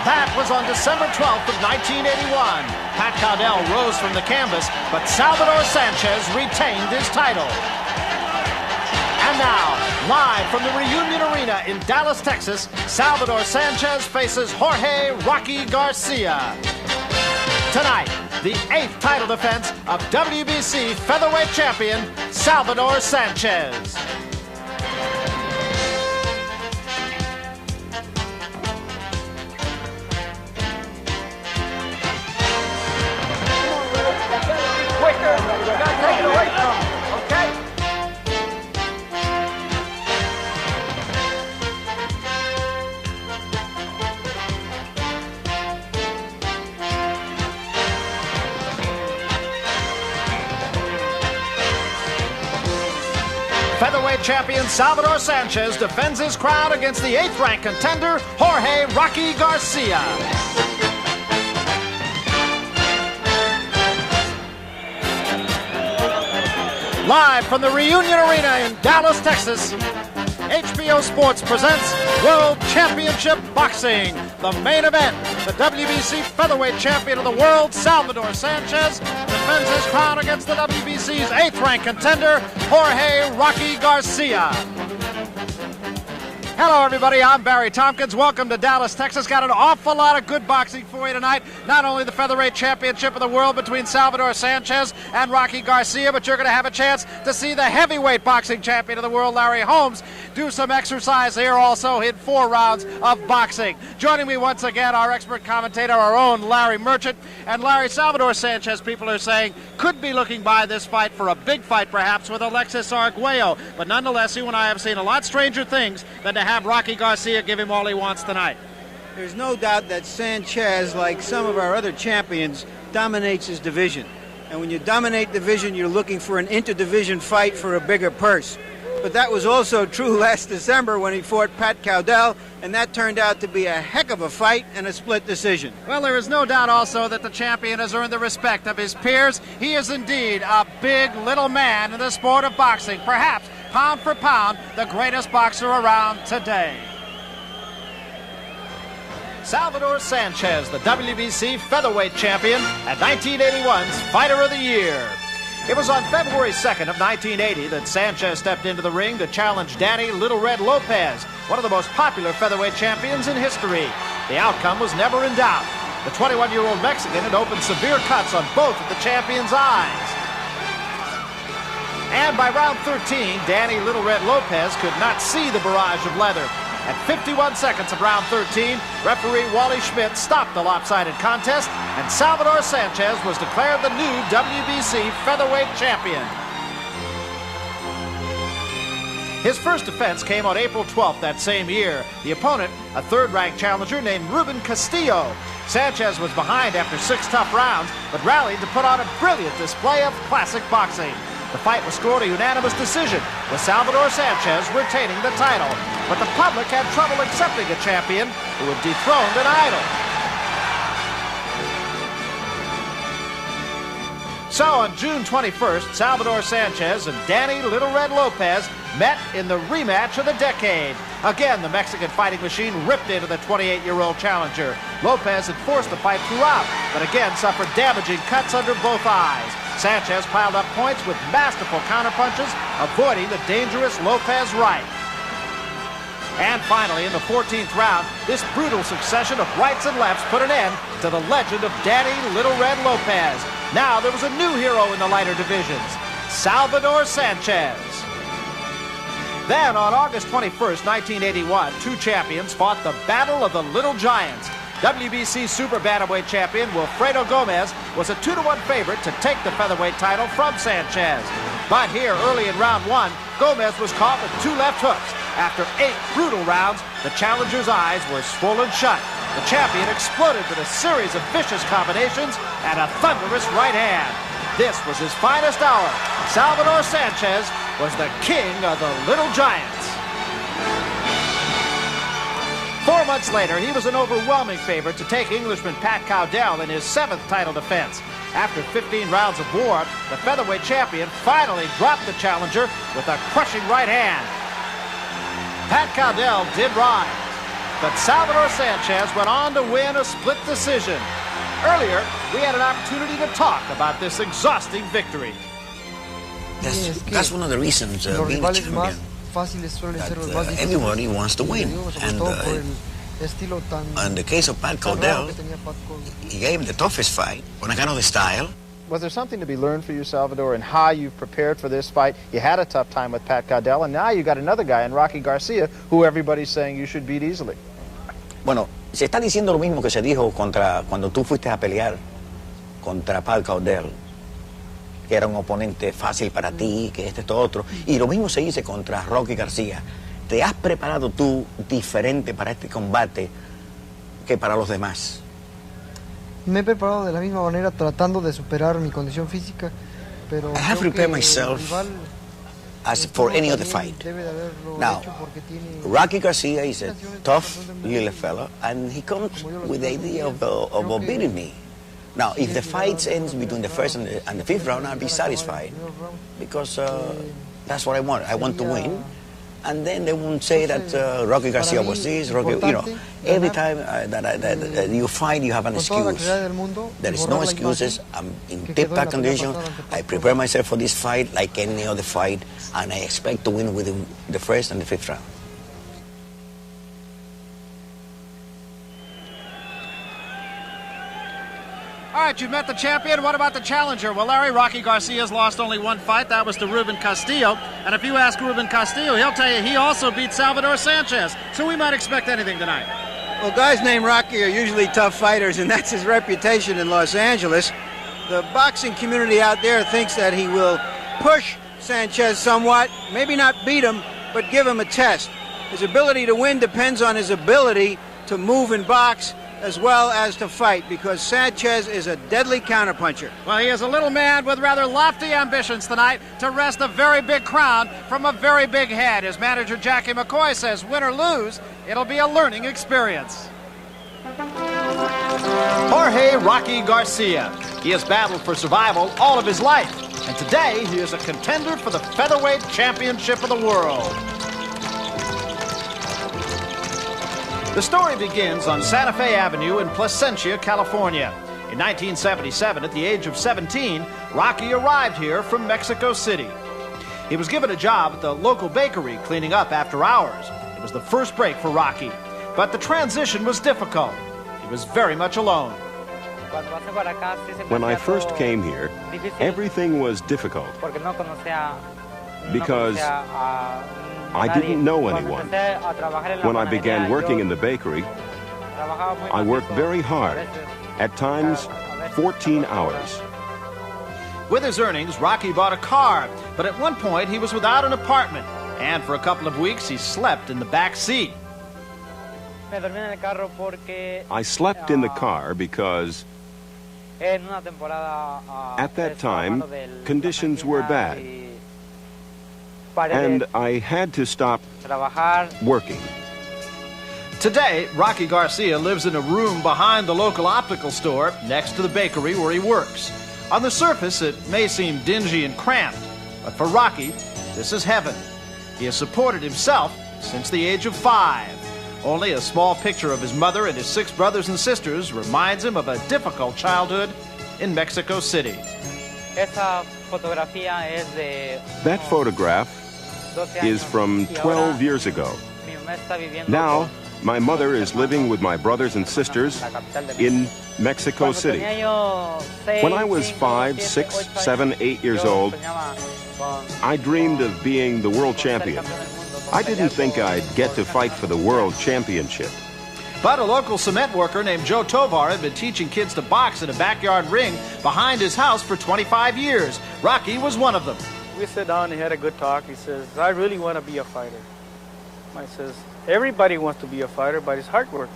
That was on December 12th of 1981. Pat Cowdell rose from the canvas, but Salvador Sanchez retained his title. And now, live from the Reunion Arena in Dallas, Texas, Salvador Sanchez faces Jorge "Rocky" Garcia. Tonight, the 8th title defense of WBC featherweight champion Salvador Sanchez. Quicker, you gotta take it away from him, okay? Featherweight champion Salvador Sanchez defends his crown against the 8th-ranked contender Jorge "Rocky" Garcia. Live from the Reunion Arena in Dallas, Texas, HBO Sports presents World Championship Boxing. The main event, the WBC featherweight champion of the world, Salvador Sanchez, defends his crown against the WBC's 8th-ranked contender, Jorge "Rocky" Garcia. Hello, everybody. I'm Barry Tompkins. Welcome to Dallas, Texas. Got an awful lot of good boxing for you tonight. Not only the featherweight championship of the world between Salvador Sanchez and Rocky Garcia, but you're going to have a chance to see the heavyweight boxing champion of the world, Larry Holmes, do some exercise here also in 4 rounds of boxing. Joining me once again, our expert commentator, our own Larry Merchant. And Larry, Salvador Sanchez, people are saying, could be looking by this fight for a big fight, perhaps, with Alexis Arguello. But nonetheless, you and I have seen a lot stranger things than to have Rocky Garcia give him all he wants tonight. There's no doubt that Sanchez, like some of our other champions, dominates his division. And when you dominate division, you're looking for an interdivision fight for a bigger purse. But that was also true last December when he fought Pat Cowdell, and that turned out to be a heck of a fight and a split decision. Well, there is no doubt also that the champion has earned the respect of his peers. He is indeed a big little man in the sport of boxing, perhaps pound for pound the greatest boxer around today. Salvador Sanchez, the WBC featherweight champion and 1981's Fighter of the Year. It was on February 2nd of 1980 that Sanchez stepped into the ring to challenge Danny "Little Red" Lopez, one of the most popular featherweight champions in history. The outcome was never in doubt. The 21-year-old Mexican had opened severe cuts on both of the champion's eyes. And by round 13, Danny "Little Red" Lopez could not see the barrage of leather. At 51 seconds of round 13, referee Wally Schmidt stopped the lopsided contest, and Salvador Sanchez was declared the new WBC featherweight champion. His first defense came on April 12th that same year. The opponent, a 3rd-ranked challenger named Ruben Castillo. Sanchez was behind after 6 tough rounds, but rallied to put on a brilliant display of classic boxing. The fight was scored a unanimous decision, with Salvador Sanchez retaining the title. But the public had trouble accepting a champion who had dethroned an idol. So on June 21st, Salvador Sanchez and Danny "Little Red" Lopez met in the rematch of the decade. Again, the Mexican fighting machine ripped into the 28-year-old challenger. Lopez had forced the fight throughout, but again suffered damaging cuts under both eyes. Sanchez piled up points with masterful counterpunches, avoiding the dangerous Lopez right. And finally, in the 14th round, this brutal succession of rights and lefts put an end to the legend of Danny "Little Red" Lopez. Now there was a new hero in the lighter divisions, Salvador Sanchez. Then on August 21st, 1981, 2 champions fought the Battle of the Little Giants. WBC super bantamweight champion Wilfredo Gomez was a 2-to-1 favorite to take the featherweight title from Sanchez. But here, early in round 1, Gomez was caught with 2 left hooks. After 8 brutal rounds, the challenger's eyes were swollen shut. The champion exploded with a series of vicious combinations and a thunderous right hand. This was his finest hour. Salvador Sanchez was the king of the Little Giants. 4 months later, he was an overwhelming favorite to take Englishman Pat Cowdell in his 7th title defense. After 15 rounds of war, the featherweight champion finally dropped the challenger with a crushing right hand. Pat Cowdell did rise. but Salvador Sanchez went on to win a split decision. Earlier, we had an opportunity to talk about this exhausting victory. That's one of the reasons being a champion. Everybody wants to win. And in the case of Pat Caldell, he gave the toughest fight on account of the style. Was there something to be learned for you, Salvador, in how you've prepared for this fight? You had a tough time with Pat Caldell, and now you got another guy in Rocky Garcia, who everybody's saying you should beat easily. Bueno, se está diciendo lo mismo que se dijo cuando tú fuiste a pelear contra Pat Caldell, que era un oponente fácil para ti, que esto otro. Y lo mismo se dice contra Rocky Garcia. ¿Te has preparado tú diferente para este combate que para los demás? Me he preparado de la misma manera tratando de superar mi condición física, pero I have prepared myself as for any other fight. Now, Rocky Garcia is a tough little fella, and he comes with the idea of beating me. Now, if the fight ends between the first and the fifth round, I'll be satisfied, because that's what I want. I want to win. And then they won't say that Rocky Garcia was this, Rocky, you know. Every time that you fight, you have an excuse. There is no excuses. I'm in tip-top condition. I prepare myself for this fight like any other fight, and I expect to win within the first and the fifth round. All right, you met the champion. What about the challenger? Well, Larry, Rocky Garcia's lost only one fight. That was to Ruben Castillo. And if you ask Ruben Castillo, he'll tell you he also beat Salvador Sanchez. So we might expect anything tonight. Well, guys named Rocky are usually tough fighters, and that's his reputation in Los Angeles. The boxing community out there thinks that he will push Sanchez somewhat, maybe not beat him, but give him a test. His ability to win depends on his ability to move and box, as well as to fight, because Sanchez is a deadly counterpuncher. Well, he is a little man with rather lofty ambitions tonight to wrest a very big crown from a very big head. His manager, Jackie McCoy, says win or lose, it'll be a learning experience. Jorge Rocky Garcia. He has battled for survival all of his life, and today he is a contender for the featherweight championship of the world. The story begins on Santa Fe Avenue in Placentia, California. In 1977, at the age of 17, Rocky arrived here from Mexico City. He was given a job at the local bakery cleaning up after hours. It was the first break for Rocky, but the transition was difficult. He was very much alone. When I first came here, everything was difficult because I didn't know anyone. When I began working in the bakery, I worked very hard, at times 14 hours. With his earnings, Rocky bought a car, but at one point he was without an apartment, and for a couple of weeks he slept in the back seat. I slept in the car because at that time conditions were bad, and I had to stop working. Today, Rocky Garcia lives in a room behind the local optical store next to the bakery where he works. On the surface, it may seem dingy and cramped, but for Rocky, this is heaven. He has supported himself since the age of 5. Only a small picture of his mother and his 6 brothers and sisters reminds him of a difficult childhood in Mexico City. That photograph is from 12 years ago. Now, my mother is living with my brothers and sisters in Mexico City. When I was 5, 6, 7, 8 years old, I dreamed of being the world champion. I didn't think I'd get to fight for the world championship. But a local cement worker named Joe Tovar had been teaching kids to box in a backyard ring behind his house for 25 years. Rocky was one of them. We sat down and had a good talk. He says, I really want to be a fighter. I says, everybody wants to be a fighter, but it's hard work.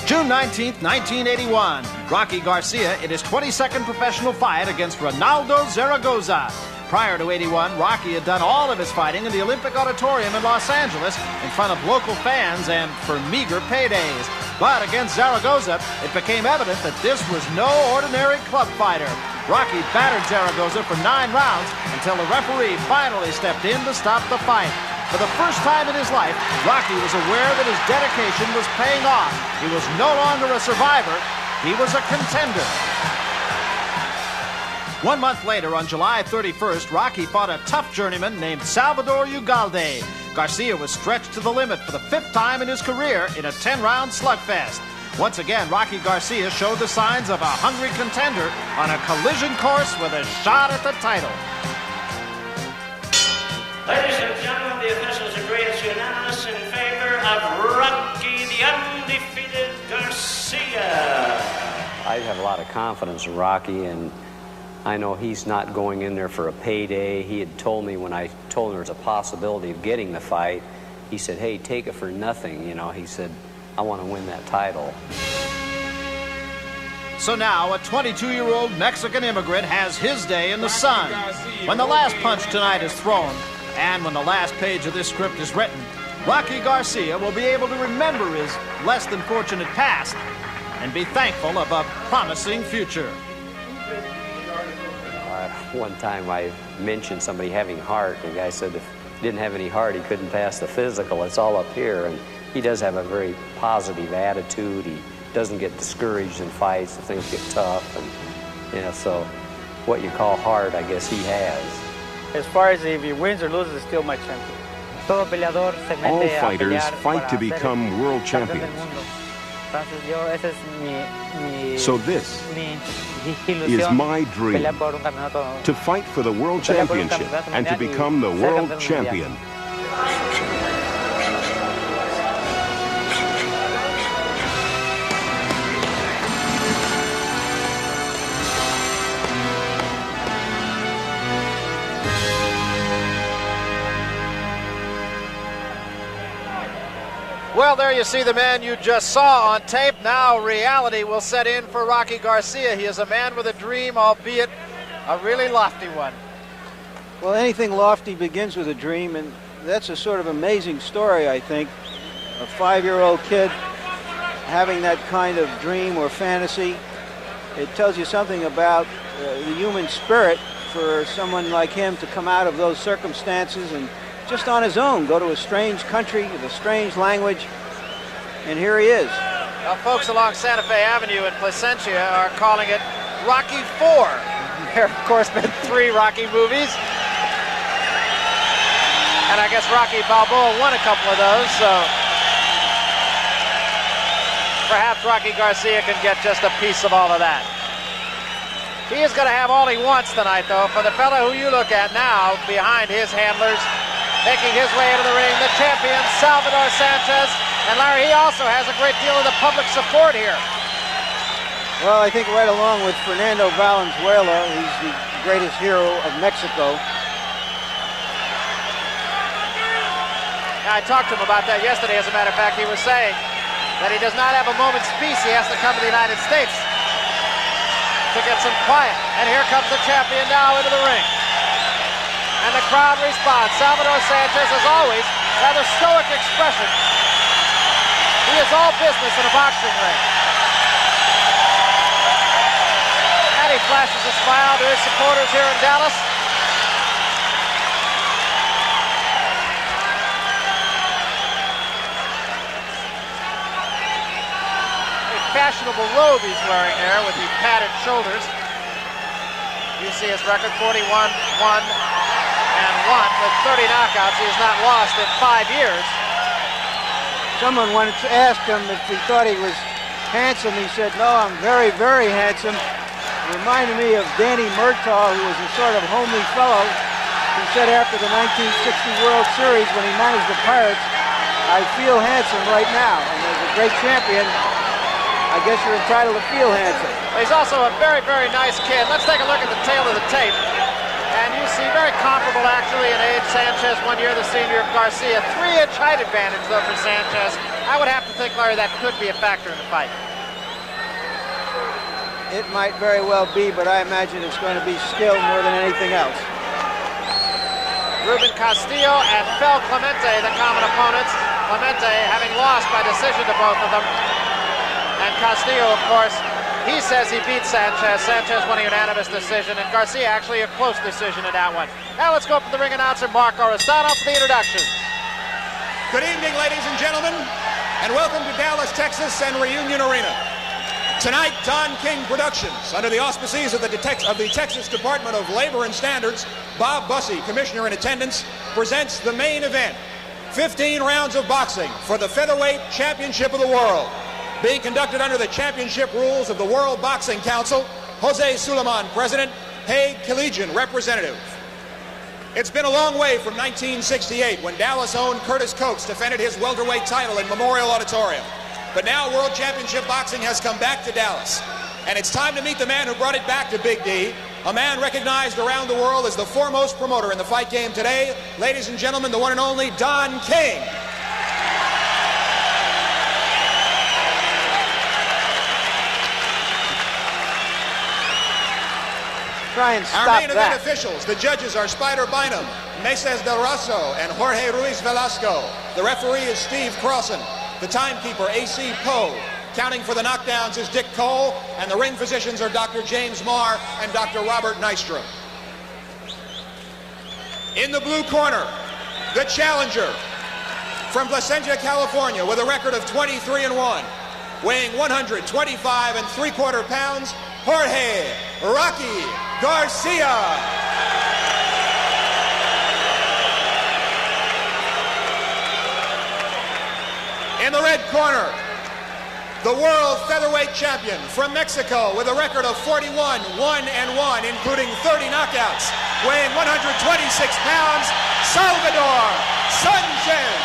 June 19th, 1981, Rocky Garcia in his 22nd professional fight against Ronaldo Zaragoza. Prior to 81, Rocky had done all of his fighting in the Olympic Auditorium in Los Angeles in front of local fans and for meager paydays. But against Zaragoza, it became evident that this was no ordinary club fighter. Rocky battered Zaragoza for 9 rounds until the referee finally stepped in to stop the fight. For the first time in his life, Rocky was aware that his dedication was paying off. He was no longer a survivor, he was a contender. 1 month later, on July 31st, Rocky fought a tough journeyman named Salvador Ugalde. Garcia was stretched to the limit for the 5th time in his career in a 10-round slugfest. Once again, Rocky Garcia showed the signs of a hungry contender on a collision course with a shot at the title. Ladies and gentlemen, the officials agree it's unanimous in favor of Rocky, the undefeated Garcia. I have a lot of confidence in Rocky, and I know he's not going in there for a payday. He had told me when I told him there was a possibility of getting the fight, he said, hey, take it for nothing. You know, he said, I want to win that title. So now, a 22-year-old Mexican immigrant has his day in the sun. When the last punch tonight is thrown, and when the last page of this script is written, Rocky Garcia will be able to remember his less than fortunate past and be thankful of a promising future. One time I mentioned somebody having heart, and the guy said if he didn't have any heart, he couldn't pass the physical. It's all up here, and he does have a very positive attitude. He doesn't get discouraged in fights if things get tough, and you know, so what you call heart, I guess he has. As far as if he wins or loses, it's still my champion. All fighters fight to become world champions. So this is my dream, to fight for the world championship and to become the world champion. Well, there you see the man you just saw on tape. Now reality will set in for Rocky Garcia. He is a man with a dream, albeit a really lofty one. Well, anything lofty begins with a dream, and that's a sort of amazing story, I think. A 5-year-old kid having that kind of dream or fantasy. It tells you something about the human spirit for someone like him to come out of those circumstances and just on his own go to a strange country with a strange language, and here he is. Well, folks along Santa Fe Avenue in Placentia are calling it Rocky 4. There, of course, been 3 Rocky movies. And I guess Rocky Balboa won a couple of those, so perhaps Rocky Garcia can get just a piece of all of that. He is going to have all he wants tonight, though. For the fellow who you look at now, behind his handlers, making his way into the ring, the champion, Salvador Sanchez. And Larry, he also has a great deal of the public support here. Well, I think right along with Fernando Valenzuela, he's the greatest hero of Mexico. Now, I talked to him about that yesterday. As a matter of fact, he was saying that he does not have a moment's peace. He has to come to the United States to get some quiet. And here comes the champion now into the ring. And the crowd responds. Salvador Sanchez, as always, rather stoic expression. He is all business in a boxing ring. And he flashes a smile to his supporters here in Dallas. A fashionable robe he's wearing there with the padded shoulders. You see his record, 41-1. With 30 knockouts. He has not lost in 5 years. Someone once asked him if he thought he was handsome. He said, no, I'm very, very handsome. It reminded me of Danny Murtaugh, who was a sort of homely fellow, who said after the 1960 World Series when he managed the Pirates, I feel handsome right now. And as a great champion, I guess you're entitled to feel handsome. He's also a very, very nice kid. Let's take a look at the tail of the tape. And you see very comparable, actually, in age. Sanchez 1 year the senior of Garcia. 3-inch height advantage, though, for Sanchez. I would have to think, Larry, that could be a factor in the fight. It might very well be, but I imagine it's going to be skill more than anything else. Ruben Castillo and Fel Clemente, the common opponents. Clemente having lost by decision to both of them. And Castillo, of course, he says he beat Sanchez. Sanchez won a unanimous decision, and Garcia actually a close decision in that one. Now let's go up to the ring announcer, Mark Oristano, for the introduction. Good evening, ladies and gentlemen, and welcome to Dallas, Texas and Reunion Arena. Tonight, Don King Productions, under the auspices of the Texas Department of Labor and Standards, Bob Bussey, Commissioner in attendance, presents the main event, 15 rounds of boxing for the Featherweight Championship of the World. Being conducted under the championship rules of the World Boxing Council, Jose Suleiman, President, Haig Collegian, Representative. It's been a long way from 1968 when Dallas owned Curtis Coates defended his welterweight title in Memorial Auditorium. But now World Championship Boxing has come back to Dallas. And it's time to meet the man who brought it back to Big D, a man recognized around the world as the foremost promoter in the fight game today. Ladies and gentlemen, the one and only Don King. Try and stop Our main event that. officials, the judges are Spider Bynum, Meses Del Rosso, and Jorge Ruiz Velasco. The referee is Steve Crossan. The timekeeper, A.C. Poe. Counting for the knockdowns is Dick Cole, and the ring physicians are Dr. James Marr and Dr. Robert Nystrom. In the blue corner, the challenger from Placentia, California, with a record of 23-1, weighing 125 3/4 pounds, Jorge Rocky Garcia. In the red corner, the world featherweight champion from Mexico with a record of 41-1-1, including 30 knockouts, weighing 126 pounds, Salvador Sanchez.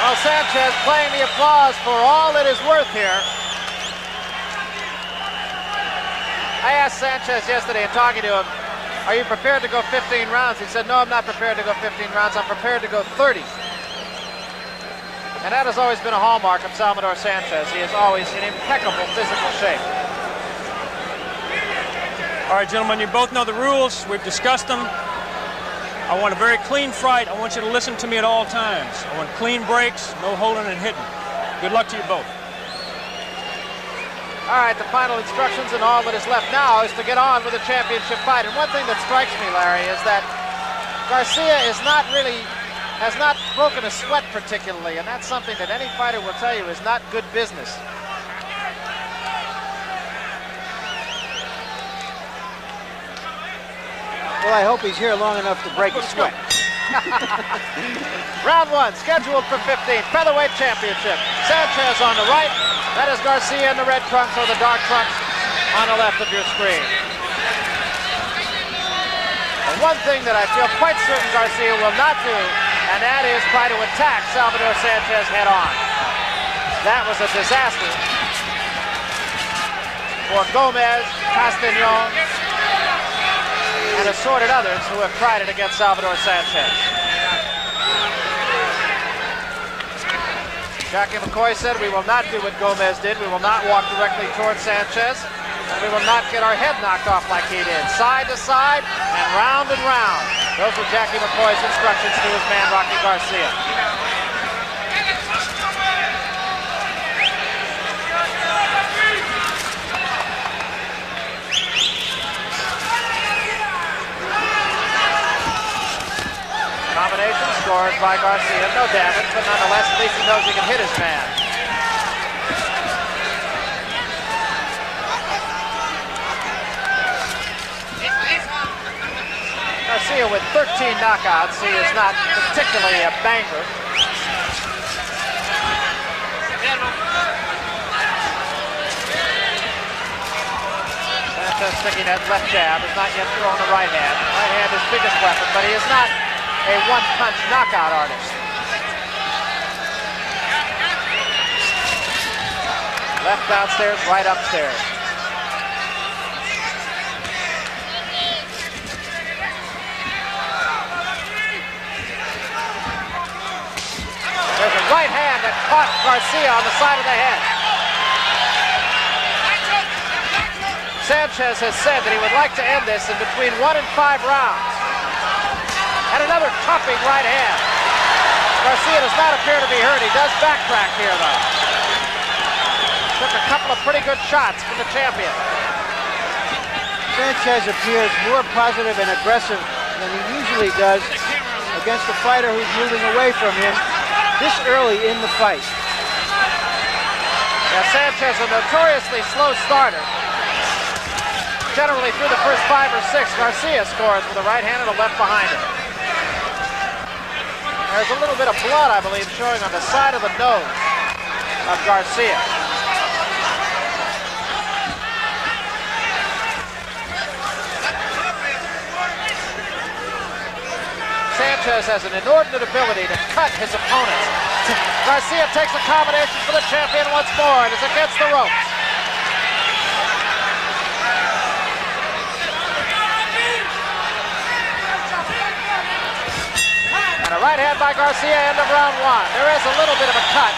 Well, Sanchez playing the applause for all it is worth here. I asked Sanchez yesterday in talking to him, are you prepared to go 15 rounds? He said, no, I'm not prepared to go 15 rounds. I'm prepared to go 30. And that has always been a hallmark of Salvador Sanchez. He is always in impeccable physical shape. All right, gentlemen, you both know the rules. We've discussed them. I want a very clean fight. I want you to listen to me at all times. I want clean breaks, no holding and hitting. Good luck to you both. All right, the final instructions and all that is left now is to get on with the championship fight. And one thing that strikes me, Larry, is that Garcia is not really, has not broken a sweat particularly, and that's something that any fighter will tell you is not good business. Well, I hope he's here long enough to break a sweat. Round one, scheduled for 15, featherweight championship. Sanchez on the right. That is Garcia in the red trunks or the dark trunks on the left of your screen. And one thing that I feel quite certain Garcia will not do, and that is try to attack Salvador Sanchez head on. That was a disaster for Gomez, Castañon, and assorted others who have tried it against Salvador Sanchez. Jackie McCoy said, we will not do what Gomez did. We will not walk directly towards Sanchez. And we will not get our head knocked off like he did. Side to side and round and round. Those were Jackie McCoy's instructions to his man, Rocky Garcia. Combination scores by Garcia. No damage, but nonetheless, at least he knows he can hit his man. Garcia with 13 knockouts. He is not particularly a banker. Sanchez sticking that left jab, has not yet thrown the right hand. Right hand is his biggest weapon, but he is not a one-punch knockout artist. Left downstairs, right upstairs. There's a right hand that caught Garcia on the side of the head. Sanchez has said that he would like to end this in between 1 and 5 rounds. And another chopping right hand. Garcia does not appear to be hurt. He does backtrack here, though. Took a couple of pretty good shots from the champion. Sanchez appears more positive and aggressive than he usually does against a fighter who's moving away from him this early in the fight. Yeah, Sanchez, a notoriously slow starter. Generally through the first 5 or 6, Garcia scores with a right hand and a left behind him. There's a little bit of blood, I believe, showing on the side of the nose of Garcia. Sanchez has an inordinate ability to cut his opponents. Garcia takes a combination for the champion once more and is against the ropes. And a right hand by Garcia, end of round 1. There is a little bit of a cut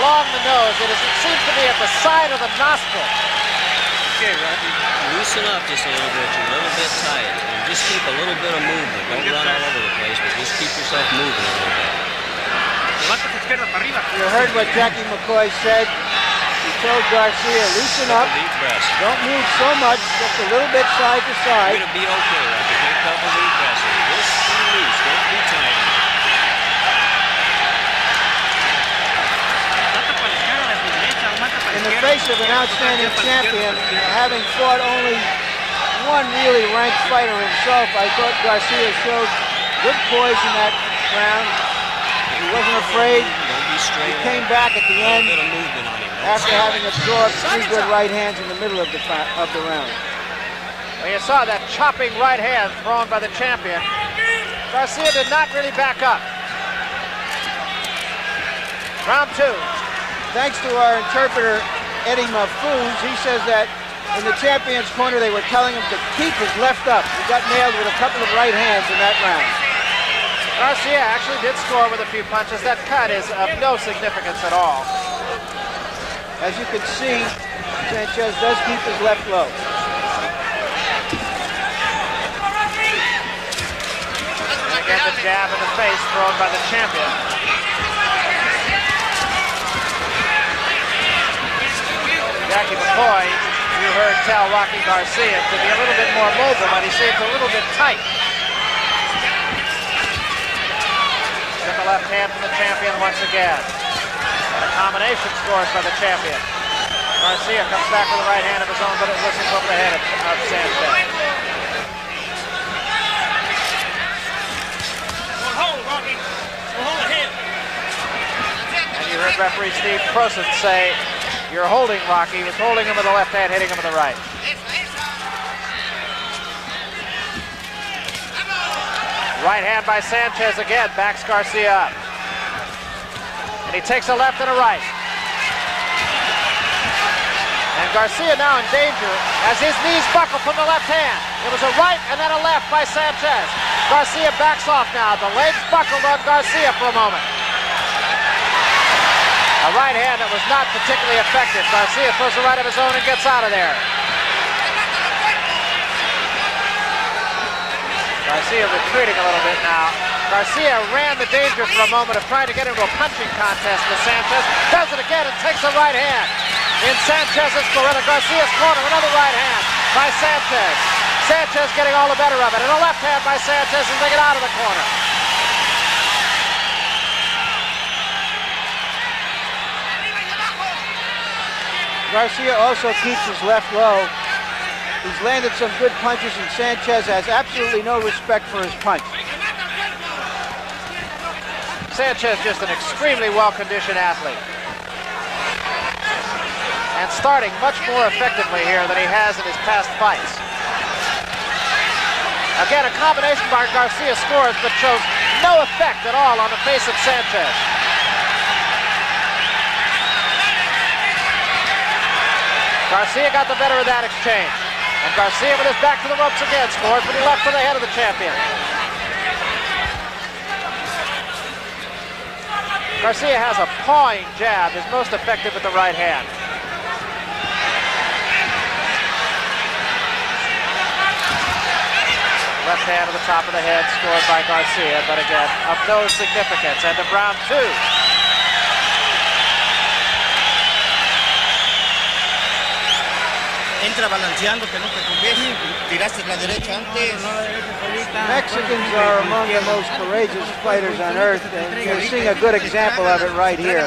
along the nose. It seems to be at the side of the nostril. Okay, Rocky, loosen up just a little bit. You're a little bit tight. And just keep a little bit of movement. Don't run all over the place, but just keep yourself moving a little bit. You heard what Jackie McCoy said. He told Garcia, loosen up. Don't move so much, just a little bit side to side. You're going to be okay, Rocky. Take a couple deep breaths. Just be loose. Don't be tight. In the face of an outstanding champion, having fought only one really ranked fighter himself, I thought Garcia showed good poise in that round. He wasn't afraid. He came back at the end after having absorbed 3 good right hands in the middle of the round. Well, you saw that chopping right hand thrown by the champion. Garcia did not really back up. Round 2. Thanks to our interpreter, Eddie Mahfouz, he says that in the champion's corner they were telling him to keep his left up. He got nailed with a couple of right hands in that round. Garcia actually did score with a few punches. That cut is of no significance at all. As you can see, Sanchez does keep his left low. And again, the jab in the face thrown by the champion. Jackie McCoy, you heard tell Rocky Garcia to be a little bit more mobile, but he seems a little bit tight. Took a left hand from the champion once again. And a combination scores by the champion. Garcia comes back with a right hand of his own, but it whistles over the head of Sanchez. Hold, Rocky. Hold the head. And you heard referee Steve Prosen say, "You're holding Rocky." He was holding him with the left hand, hitting him with the right. Right hand by Sanchez again, backs Garcia up. And he takes a left and a right. And Garcia now in danger as his knees buckle from the left hand. It was a right and then a left by Sanchez. Garcia backs off now. The legs buckled on Garcia for a moment. A right hand that was not particularly effective. Garcia throws a right of his own and gets out of there. Garcia retreating a little bit now. Garcia ran the danger for a moment of trying to get into a punching contest with Sanchez. Does it again and takes a right hand. In Sanchez's corner, Garcia's corner, another right hand by Sanchez. Sanchez getting all the better of it. And a left hand by Sanchez as they get out of the corner. Garcia also keeps his left low. He's landed some good punches, and Sanchez has absolutely no respect for his punch. Sanchez just an extremely well-conditioned athlete. And starting much more effectively here than he has in his past fights. Again, a combination by Garcia scores, but shows no effect at all on the face of Sanchez. Garcia got the better of that exchange. And Garcia with his back to the ropes again scores, but he left to the head of the champion. Garcia has a pawing jab, is most effective with the right hand. Left hand to the top of the head, scored by Garcia, but again, of no significance. End of round 2. entra balanceándote, no te conviene. Tiraste la derecha antes. Mexicans are among the most courageous fighters on earth, and you're seeing a good example of it right here.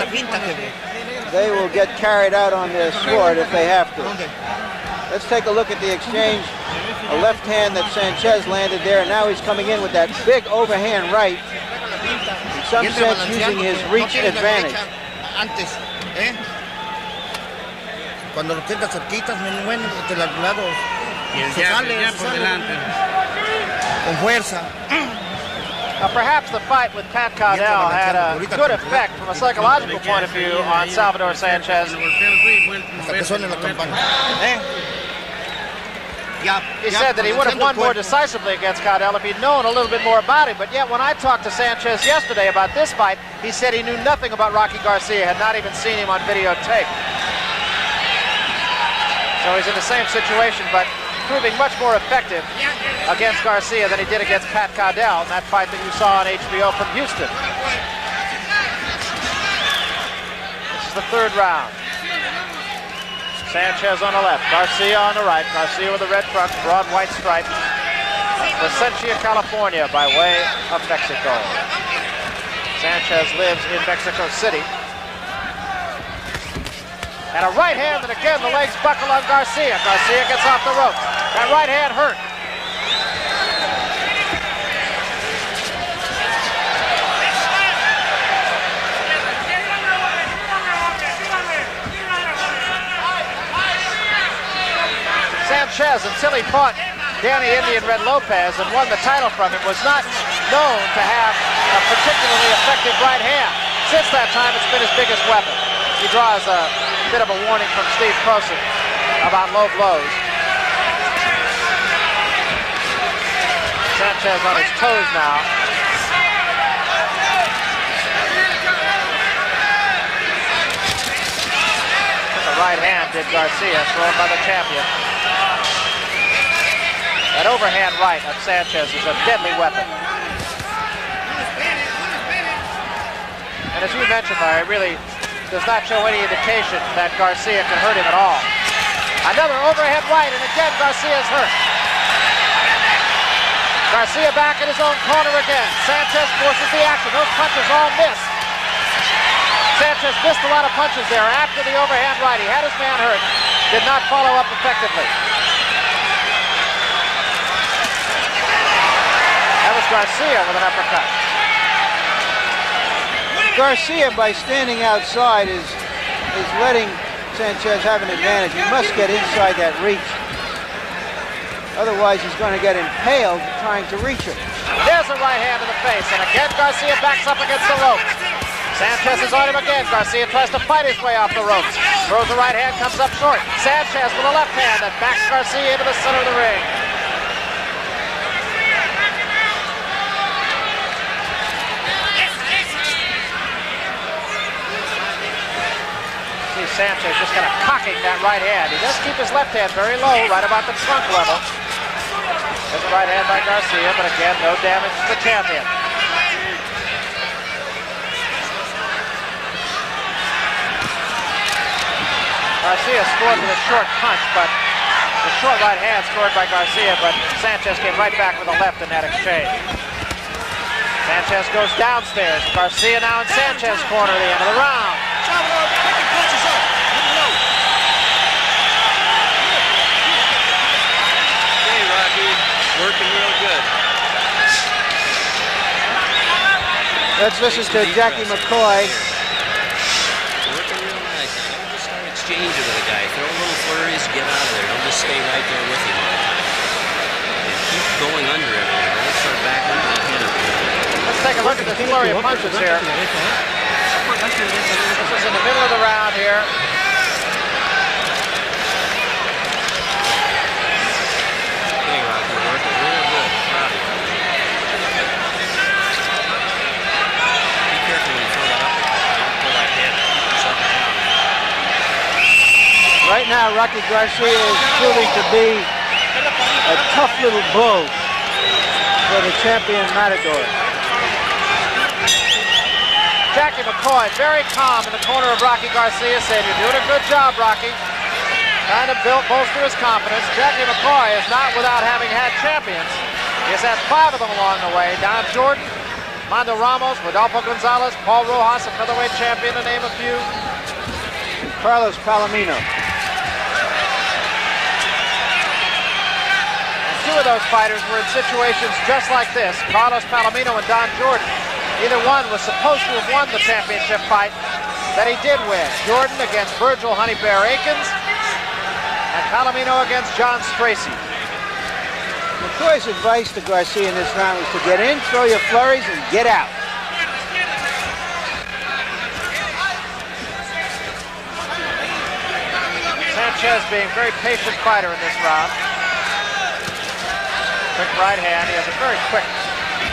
They will get carried out on their sword if they have to. Let's take a look at the exchange. A left hand that Sanchez landed there, and now he's coming in with that big overhand right. In some sense, using his reach advantage. Antes, Cuando lo tengas cerquitas, muy bueno, de los lados. Se sale por delante. Con fuerza. Perhaps the fight with Pat Cardell had a good effect from a psychological point of view on Salvador Sanchez. He said that he would have won more decisively against Cardell if he'd known a little bit more about him, but yet when I talked to Sanchez yesterday about this fight, he said he knew nothing about Rocky Garcia, had not even seen him on videotape. So he's in the same situation, but proving much more effective against Garcia than he did against Pat Cardell in that fight that you saw on HBO from Houston. This is the third round. Sanchez on the left, Garcia on the right. Garcia with a red trunk, broad white stripe. Placentia, California, by way of Mexico. Sanchez lives in Mexico City. And a right hand, and again the legs buckle on Garcia. Garcia gets off the ropes. That right hand hurt. Sanchez, until he fought Danny Indian Red Lopez and won the title from him, was not known to have a particularly effective right hand. Since that time, it's been his biggest weapon. He draws a bit of a warning from Steve Prosen about low blows. Sanchez on his toes now. The right hand did Garcia, thrown by the champion. That overhand right of Sanchez is a deadly weapon. And as you mentioned, Larry, really does not show any indication that Garcia can hurt him at all. Another overhead right, and again Garcia's hurt. Garcia back in his own corner again. Sanchez forces the action. Those punches all missed. Sanchez missed a lot of punches there after the overhand right. He had his man hurt. Did not follow up effectively. That was Garcia with an uppercut. Garcia, by standing outside, is letting Sanchez have an advantage. He must get inside that reach. Otherwise, he's going to get impaled trying to reach him. There's a right hand in the face, and again Garcia backs up against the ropes. Sanchez is on him again. Garcia tries to fight his way off the ropes. Throws the right hand, comes up short. Sanchez with a left hand that backs Garcia into the center of the ring. Sanchez just kind of cocking that right hand. He does keep his left hand very low, right about the trunk level. There's a right hand by Garcia, but again, no damage to the champion. Garcia scored with a short punch, but the short right hand scored by Garcia, but Sanchez came right back with a left in that exchange. Sanchez goes downstairs. Garcia now in Sanchez's corner at the end of the round. Working real good. Let's listen to Jackie McCoy. Working real nice. Don't just start exchanging with a guy. Throw a little flurries, get out of there. Don't just stay right there with him all the time. And keep going under him. Don't start back under the head of him. Let's take a look at this flurry of punches here. This is in the middle of the round here. Right now, Rocky Garcia is proving to be a tough little blow for the champion Matador. Jackie McCoy, very calm in the corner of Rocky Garcia, saying, "You're doing a good job, Rocky." Trying to bolster his confidence. Jackie McCoy is not without having had champions. He's had 5 of them along the way. Don Jordan, Mando Ramos, Rodolfo Gonzalez, Paul Rojas, a featherweight champion, to name a few. And Carlos Palomino. And 2 of those fighters were in situations just like this. Carlos Palomino and Don Jordan. Either one was supposed to have won the championship fight that he did win. Jordan against Virgil Honey Bear Akins, and Palomino against John Stracey. McCoy's advice to Garcia in this round was to get in, throw your flurries, and get out. Sanchez being a very patient fighter in this round. Quick right hand. He has a very quick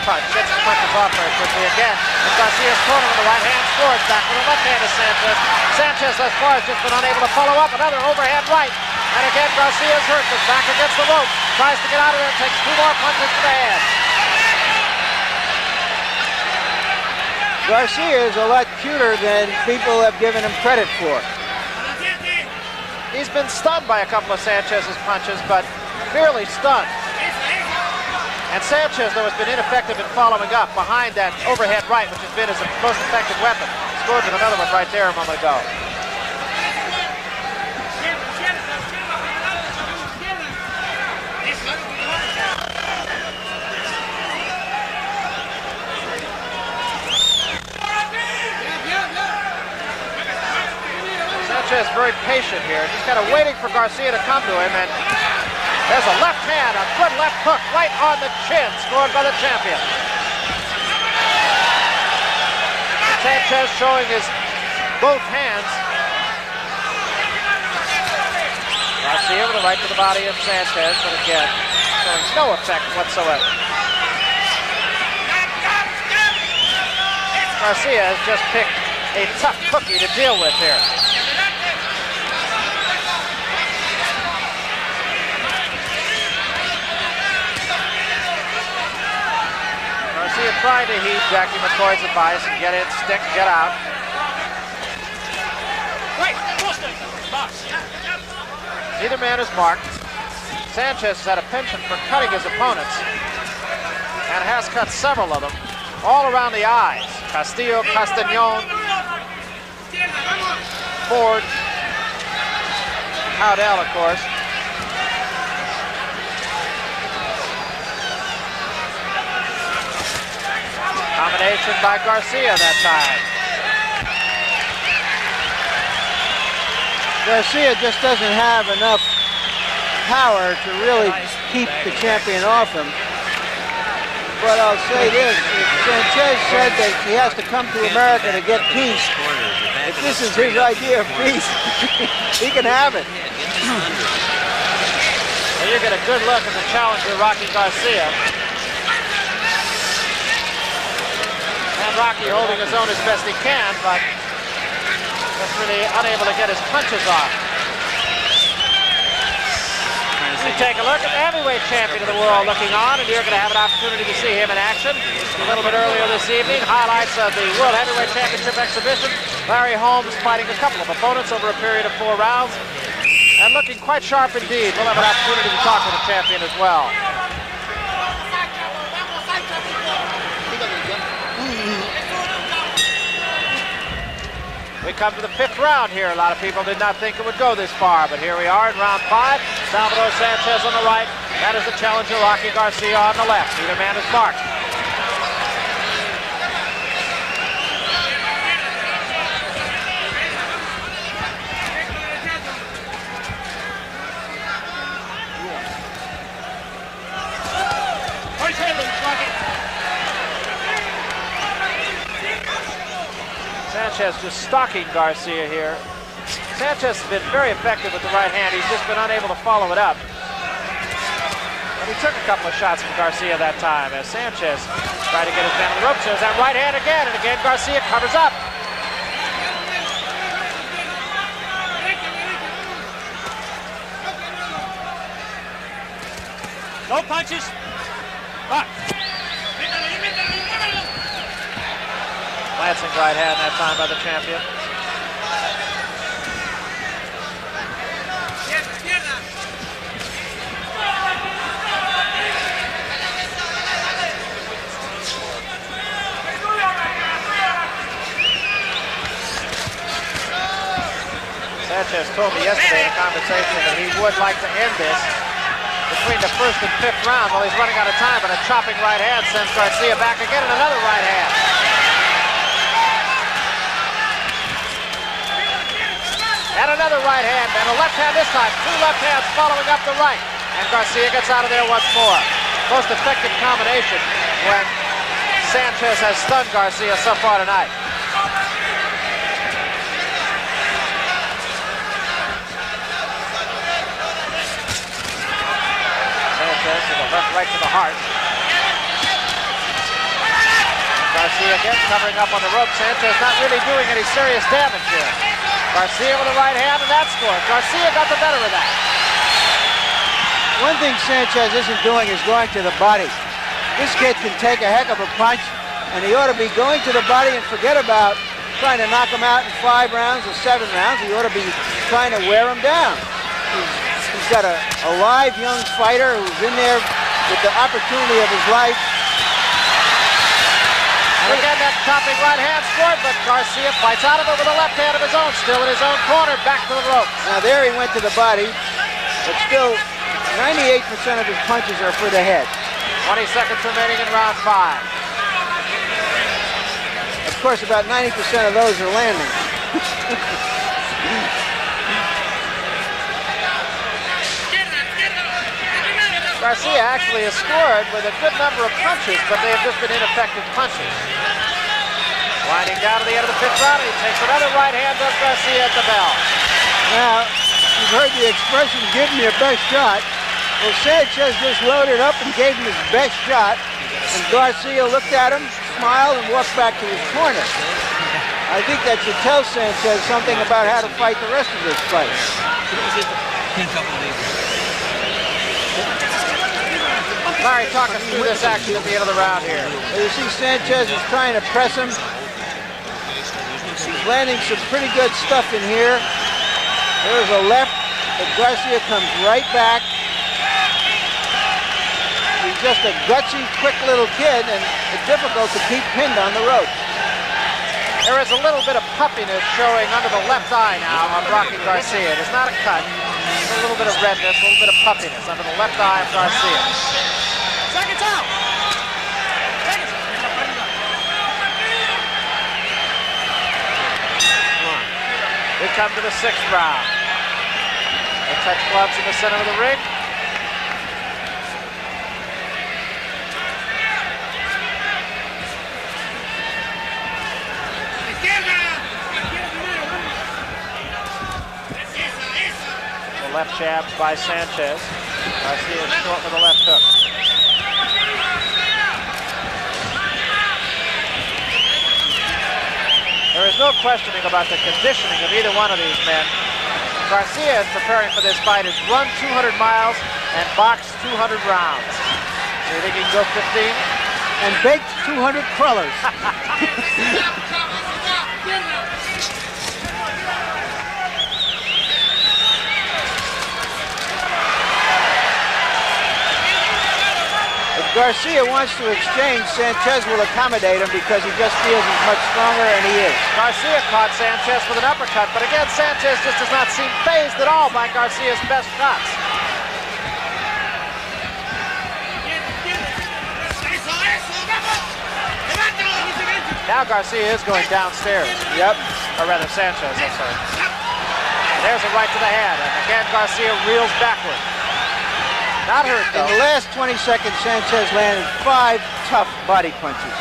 punch. Gets his punches off very quickly again. And Garcia's corner with the right hand scores. Back with the left hand to Sanchez. Sanchez thus far has just been unable to follow up. Another overhand right. And again, Garcia's hurt. Is back against the rope. Tries to get out of there. Takes 2 more punches to the head. Garcia is a lot cuter than people have given him credit for. He's been stunned by a couple of Sanchez's punches, but merely stunned. And Sanchez, though, has been ineffective in following up behind that overhead right, which has been his most effective weapon. Scored with another one right there a moment ago. Sanchez very patient here, just kind of waiting for Garcia to come to him, and there's a left hand, a good left hook right on the chin, scored by the champion. Sanchez showing his both hands. Garcia with a right to the body of Sanchez, but again, showing no effect whatsoever. Garcia has just picked a tough cookie to deal with here. Garcia tried to heed Jackie McCoy's advice and get in, stick, get out. Neither man is marked. Sanchez has had a penchant for cutting his opponents and has cut several of them all around the eyes. Castillo, Castañon, Ford, Howdell, of course. Combination by Garcia that time. Garcia just doesn't have enough power to really keep the champion off him. But I'll say this, if Sanchez said that he has to come to America to get peace, if this is his idea of peace, he can have it. Well, you get a good look at the challenger, Rocky Garcia. And Rocky holding his own as best he can, but just really unable to get his punches off. You take a look at the heavyweight champion of the world looking on, and you're going to have an opportunity to see him in action a little bit earlier this evening. Highlights of the World Heavyweight Championship exhibition. Larry Holmes fighting a couple of opponents over a period of 4 rounds, and looking quite sharp indeed. We'll have an opportunity to talk with the champion as well. We come to the 5th round here. A lot of people did not think it would go this far, but here we are in round 5. Salvador Sanchez on the right. That is the challenger, Rocky Garcia, on the left. Neither man is marked. Sanchez just stalking Garcia here. Sanchez has been very effective with the right hand. He's just been unable to follow it up. But he took a couple of shots from Garcia that time as Sanchez tried to get his man on the ropes. There's that right hand again, and again Garcia covers up. No punches. Fuck. Lancing right hand that time by the champion. Sanchez told me yesterday in a conversation that he would like to end this between the 1st and 5th round. While he's running out of time, but a chopping right hand sends Garcia back again, and another right hand. And another right hand, and a left hand this time. 2 left hands following up the right. And Garcia gets out of there once more. Most effective combination when Sanchez has stunned Garcia so far tonight. Sanchez with a left right to the heart. Garcia again covering up on the rope. Sanchez not really doing any serious damage here. Garcia with a right hand, and that scored. Garcia got the better of that. One thing Sanchez isn't doing is going to the body. This kid can take a heck of a punch, and he ought to be going to the body and forget about trying to knock him out in 5 rounds or 7 rounds. He ought to be trying to wear him down. He's got a live young fighter who's in there with the opportunity of his life. And again, that chopping right hand scored, but Garcia fights out of it with a left hand of his own, still in his own corner, back to the ropes. Now there he went to the body, but still 98% of his punches are for the head. 20 seconds remaining in round 5. Of course, about 90% of those are landing. Garcia actually has scored with a good number of punches, but they have just been ineffective punches. Winding down to the end of the 5th round, he takes another right hand of Garcia at the bell. Now, you've heard the expression, give me your best shot. Well, Sanchez just loaded up and gave him his best shot, and Garcia looked at him, smiled, and walked back to his corner. I think that should tell Sanchez something about how to fight the rest of this fight. Larry, talk us through this action at the end of the round here. Well, you see Sanchez is trying to press him. He's landing some pretty good stuff in here. There's a left, but Garcia comes right back. He's just a gutsy, quick little kid, and it's difficult to keep pinned on the rope. There is a little bit of puffiness showing under the left eye now on Rocky Garcia. It is not a cut. There's a little bit of redness, a little bit of puffiness under the left eye of Garcia. Seconds out! We come to the 6th round. They touch gloves in the center of the ring. The left jab by Sanchez. Garcia is short with the left hook. There is no questioning about the conditioning of either one of these men. Garcia is preparing for this fight, has run 200 miles and boxed 200 rounds. So you think he can go 15? And baked 200 crullers. Garcia wants to exchange, Sanchez will accommodate him because he just feels he's much stronger, and he is. Garcia caught Sanchez with an uppercut, but again, Sanchez just does not seem fazed at all by Garcia's best shots. Now Garcia is going downstairs. Yep. Or rather, Sanchez, I'm sorry. And there's a right to the head, and again, Garcia reels backward. Not hurt, though. In the last 20 seconds, Sanchez landed 5 tough body punches.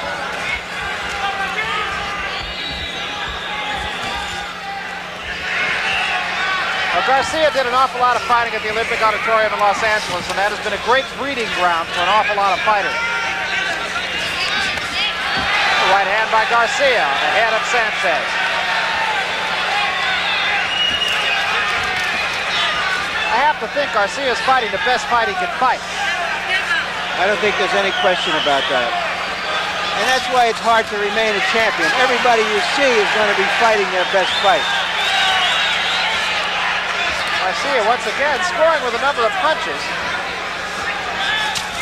Well, Garcia did an awful lot of fighting at the Olympic Auditorium in Los Angeles, and that has been a great breeding ground for an awful lot of fighters. The right hand by Garcia on the head of Sanchez. I have to think Garcia is fighting the best fight he can fight. I don't think there's any question about that. And that's why it's hard to remain a champion. Everybody you see is going to be fighting their best fight. Garcia once again scoring with a number of punches.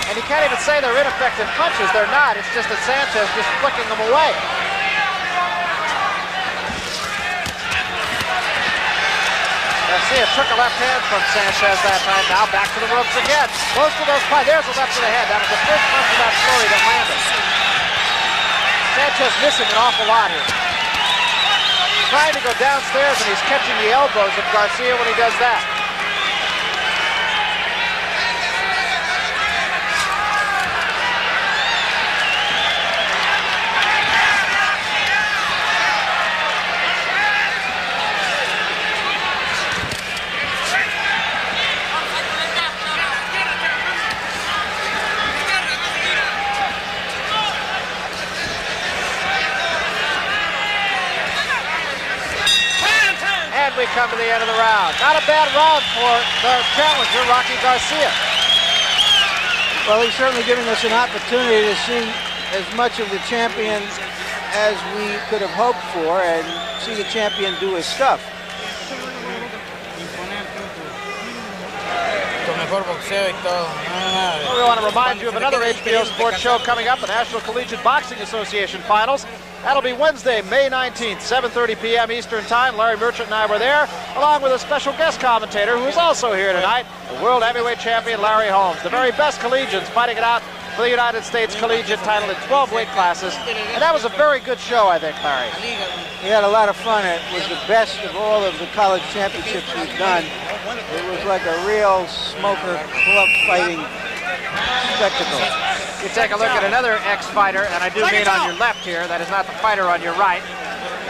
And you can't even say they're ineffective punches. They're not. It's just that Sanchez just flicking them away. Garcia took a left hand from Sanchez that time. Now back to the ropes again. Most of those there's a left to the head. That was the first punch of that flurry that landed. Sanchez missing an awful lot here. Trying to go downstairs, and he's catching the elbows of Garcia when he does that. We come to the end of the round. Not a bad round for the challenger, Rocky Garcia. Well, he's certainly giving us an opportunity to see as much of the champion as we could have hoped for and see the champion do his stuff. Well, we want to remind you of another HBO sports show coming up, the National Collegiate Boxing Association Finals. That'll be Wednesday, May 19th, 7:30 p.m. Eastern Time. Larry Merchant and I were there, along with a special guest commentator who is also here tonight, the World Heavyweight Champion Larry Holmes. The very best collegians fighting it out for the United States Collegiate title in 12 weight classes. And that was a very good show, I think, Larry. We had a lot of fun. It was the best of all of the college championships we've done. It was like a real smoker club fighting spectacle. You take a look at another ex-fighter, and I do mean on your left here. That is not the fighter on your right.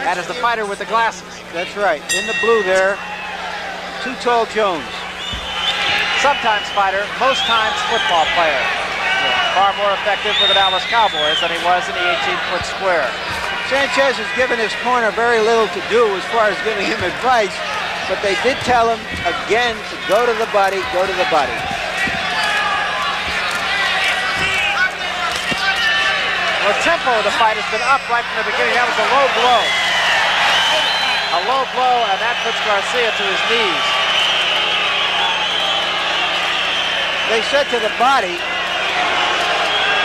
That is the fighter with the glasses. That's right. In the blue there, Too Tall Jones. Sometimes fighter, most times football player. Far more effective for the Dallas Cowboys than he was in the 18-foot square. Sanchez has given his corner very little to do as far as giving him advice, but they did tell him again to go to the body, go to the body. The tempo of the fight has been up right from the beginning. That was a low blow. A low blow, and that puts Garcia to his knees. They said to the body,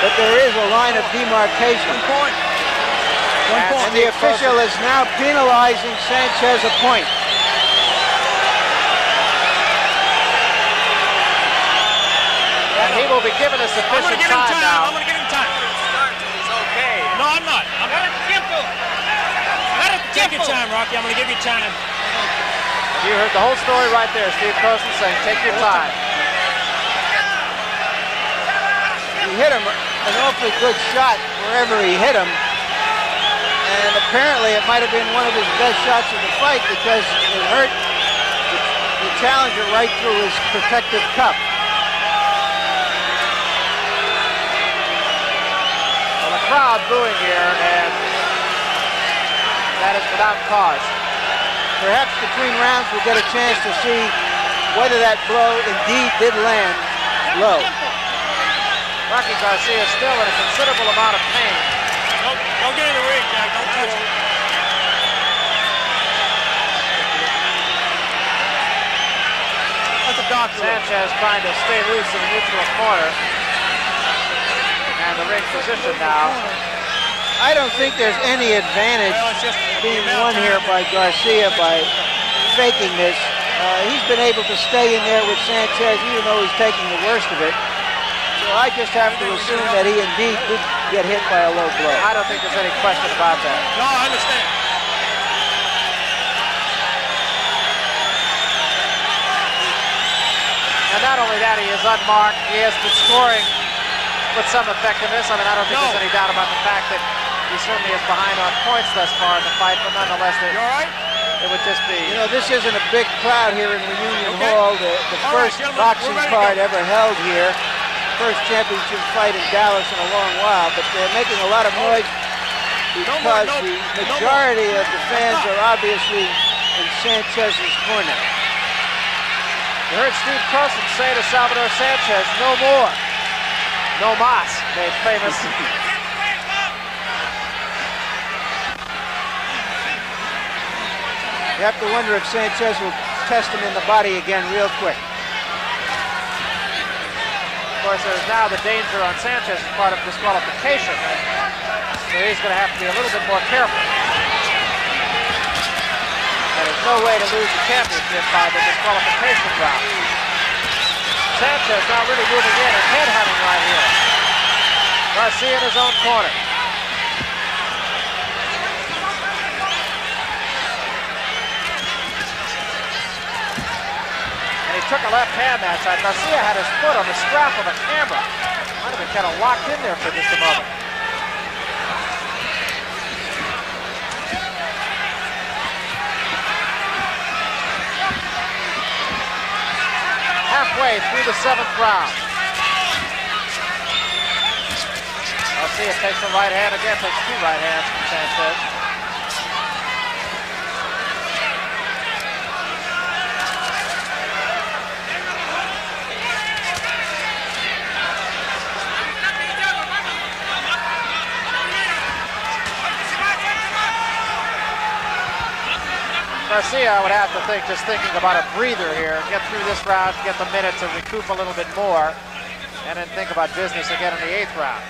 but there is a line of demarcation. And the official is now penalizing Sanchez a point. And he will be given a sufficient time now. I'm going to give him time. No, I'm not. Take your time, Rocky. I'm going to give you time. You heard the whole story right there. Steve Croson saying, take your time. He hit him an awfully good shot wherever he hit him. And apparently it might have been one of his best shots of the fight because it hurt the challenger right through his protective cup. Crowd booing here, and that is without cause. Perhaps between rounds we'll get a chance to see whether that blow indeed did land low. Rocky Garcia is still in a considerable amount of pain. Don't get in the ring, Jack. Don't touch it. That's a doctor. Sanchez trying to stay loose in the neutral corner. And the ring position now. I don't think there's any advantage being won here by Garcia by faking this. He's been able to stay in there with Sanchez even though he's taking the worst of it. So I just have to assume that he indeed did get hit by a low blow. I don't think there's any question about that. No, I understand. And not only that, he is unmarked. He has been scoring with some effectiveness. I mean, I don't think there's any doubt about the fact that he certainly is behind on points thus far in the fight, but nonetheless, it would just be... You know, this isn't a big crowd here in Reunion Hall. The first boxing card ever held here. First championship fight in Dallas in a long while, but they're making a lot of noise because the majority of the fans are obviously in Sanchez's corner. You heard Steve Croson say to Salvador Sanchez, no more. No mas, made famous. You have to wonder if Sanchez will test him in the body again real quick. Of course, there's now the danger on Sanchez as part of disqualification. So he's going to have to be a little bit more careful. And there's no way to lose the championship by the disqualification route. Sanchez now really moving in and headhunting right here. Garcia in his own corner. And he took a left hand that time. Garcia had his foot on the strap of the camera. Might have been kind of locked in there for just a moment. Halfway through the 7th round. Garcia takes the right hand again, takes 2 right hands from Sanchez. Garcia, I would have to think, just thinking about a breather here, get through this round, get the minute to recoup a little bit more, and then think about business again in the 8th round.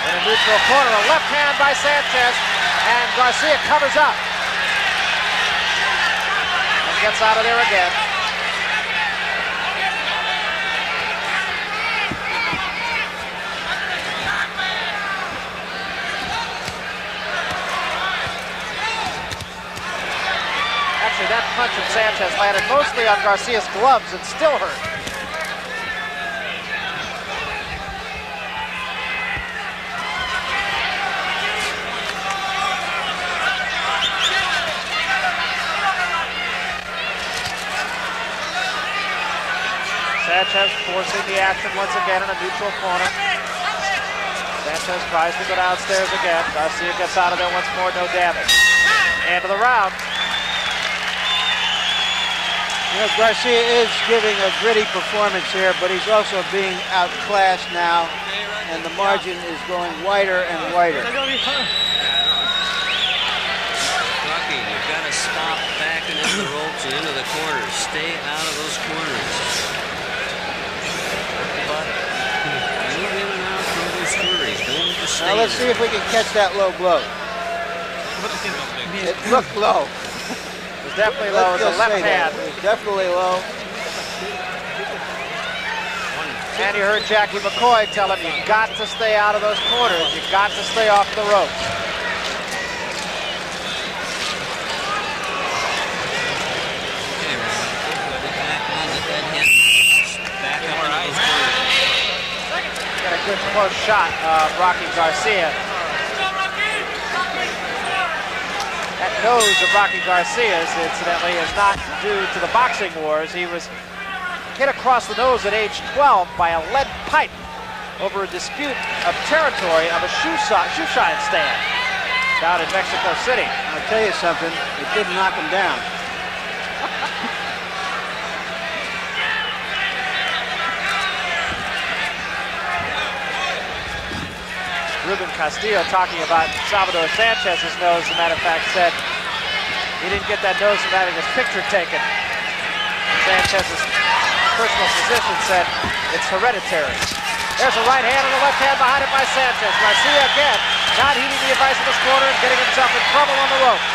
In a neutral corner, a left hand by Sanchez, and Garcia covers up. And gets out of there again. Actually, that punch of Sanchez landed mostly on Garcia's gloves and still hurt. Sanchez forcing the action once again in a neutral corner. Sanchez tries to go downstairs again. Garcia gets out of there once more, no damage. End of the round. You know, Garcia is giving a gritty performance here, but he's also being outclassed now, and the margin is going wider and wider. Rocky, you've got to stop backing into the ropes and into the corners. Stay out of those corners. But move in and out from those scurries. Don't just stay Now let's see if we can catch that low blow. It looked low. Definitely low as a left hand. It was definitely low. And you heard Jackie McCoy tell him, you've got to stay out of those corners. You've got to stay off the ropes. Got a good close shot of Rocky Garcia. That nose of Rocky Garcia's, incidentally, is not due to the boxing wars. He was hit across the nose at age 12 by a lead pipe over a dispute of territory of a shoe shine stand down in Mexico City. I'll tell you something, it didn't knock him down. Ruben Castillo talking about Salvador Sanchez's nose, as a matter of fact, said he didn't get that nose from having his picture taken. Sanchez's personal physician said it's hereditary. There's a right hand and a left hand behind it by Sanchez. Garcia again, not heeding the advice of his corner and getting himself in trouble on the rope.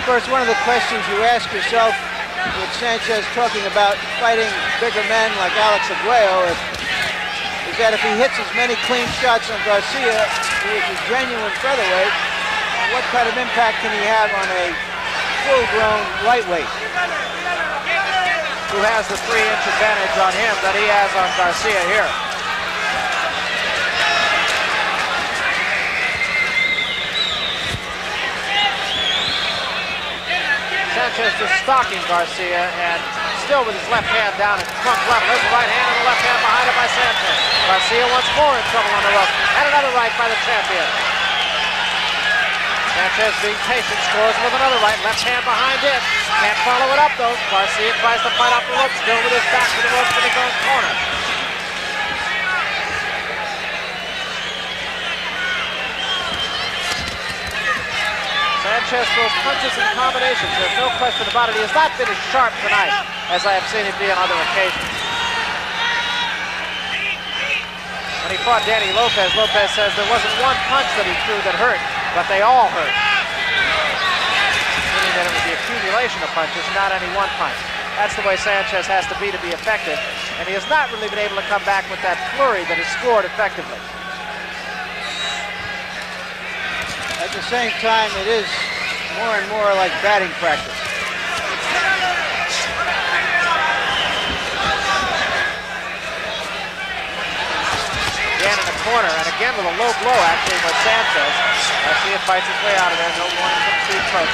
Of course, one of the questions you ask yourself with Sanchez talking about fighting bigger men like Alex Aguayo is that if he hits as many clean shots on Garcia, who is a genuine featherweight, what kind of impact can he have on a full-grown lightweight? Who has the 3-inch advantage on him that he has on Garcia here. Sanchez just stalking Garcia and still with his left hand down at trunk level. There's the right hand and the left hand behind it by Sanchez. Garcia once more in trouble on the rope. And another right by the champion. Sanchez being patient, scores with another right. Left hand behind it. Can't follow it up though. Garcia tries to fight off the rope, still with his back to the ropes in his own corner. Sanchez throws punches and combinations. There's no question about it. He has not been as sharp tonight as I have seen him be on other occasions. When he fought Danny Lopez, Lopez says there wasn't one punch that he threw that hurt, but they all hurt. Meaning that it was the accumulation of punches, not any one punch. That's the way Sanchez has to be effective, and he has not really been able to come back with that flurry that has scored effectively. At the same time, it is more and more like batting practice. Again in the corner, and again with a low blow actually by Sanchez. Garcia fights his way out of there, no warning from Steve Croce.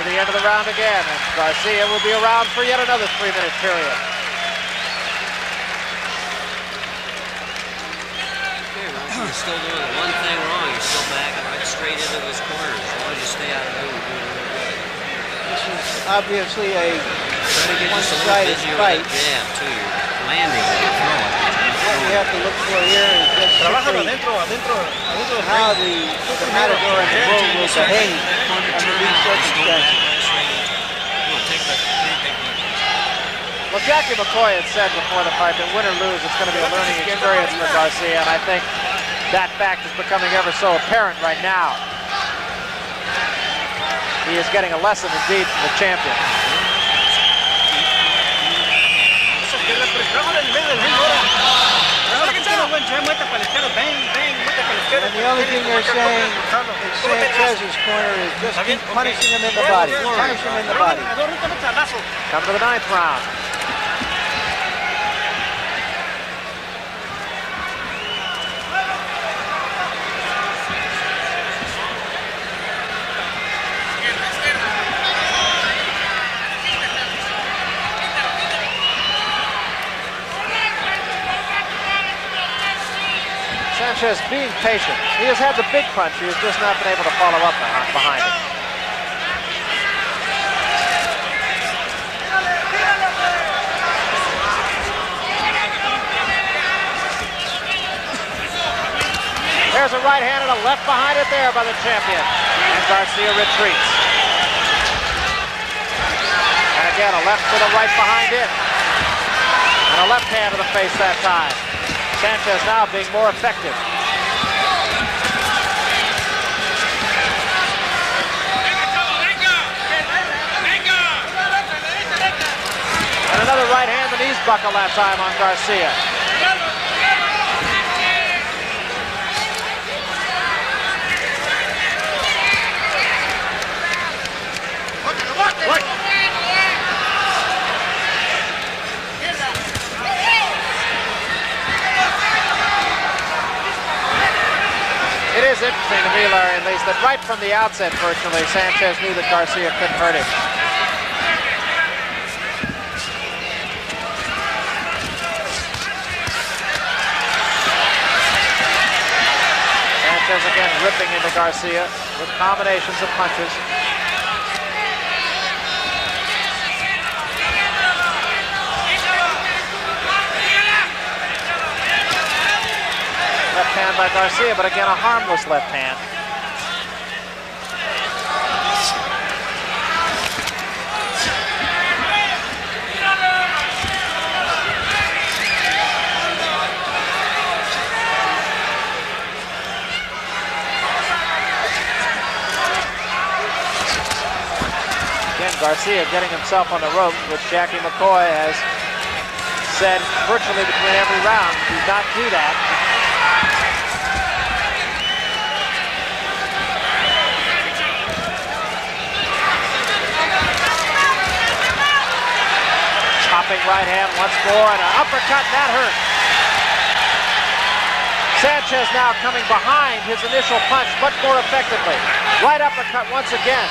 The end of the round again, and Garcia will be around for yet another 3-minute period. You're still doing one thing wrong. You're still backing right straight into those corners. As long as you stay out of there, you're doing really good. This is obviously a one-sided fight. Jab, too. You're landing when you throw it. What we have to look for here is just simply how the matador and the bull will behave under these circumstances. Well, Jackie McCoy had said before the fight that win or lose, it's going to be a learning experience for Garcia, and I think that fact is becoming ever so apparent right now. He is getting a lesson indeed from the champion. And the only thing they're saying in Sanchez's corner is just keep punishing him in the body. Punish him in the body. Come to the 9th round. Sanchez being patient. He has had the big punch. He has just not been able to follow up behind it. There's a right hand and a left behind it there by the champion. And Garcia retreats. And again, a left to the right behind it. And a left hand to the face that time. Sanchez now being more effective. And another right hand, the knees buckle that time on Garcia. It is interesting to me, Larry, at least, that right from the outset, virtually, Sanchez knew that Garcia couldn't hurt him. Sanchez again ripping into Garcia with combinations of punches. Left hand by Garcia, but again a harmless left hand. Again, Garcia getting himself on the rope, which Jackie McCoy has said virtually between every round, do not do that. Chopping right hand once more, and an uppercut, that hurt. Sanchez now coming behind his initial punch much more effectively. Right uppercut once again.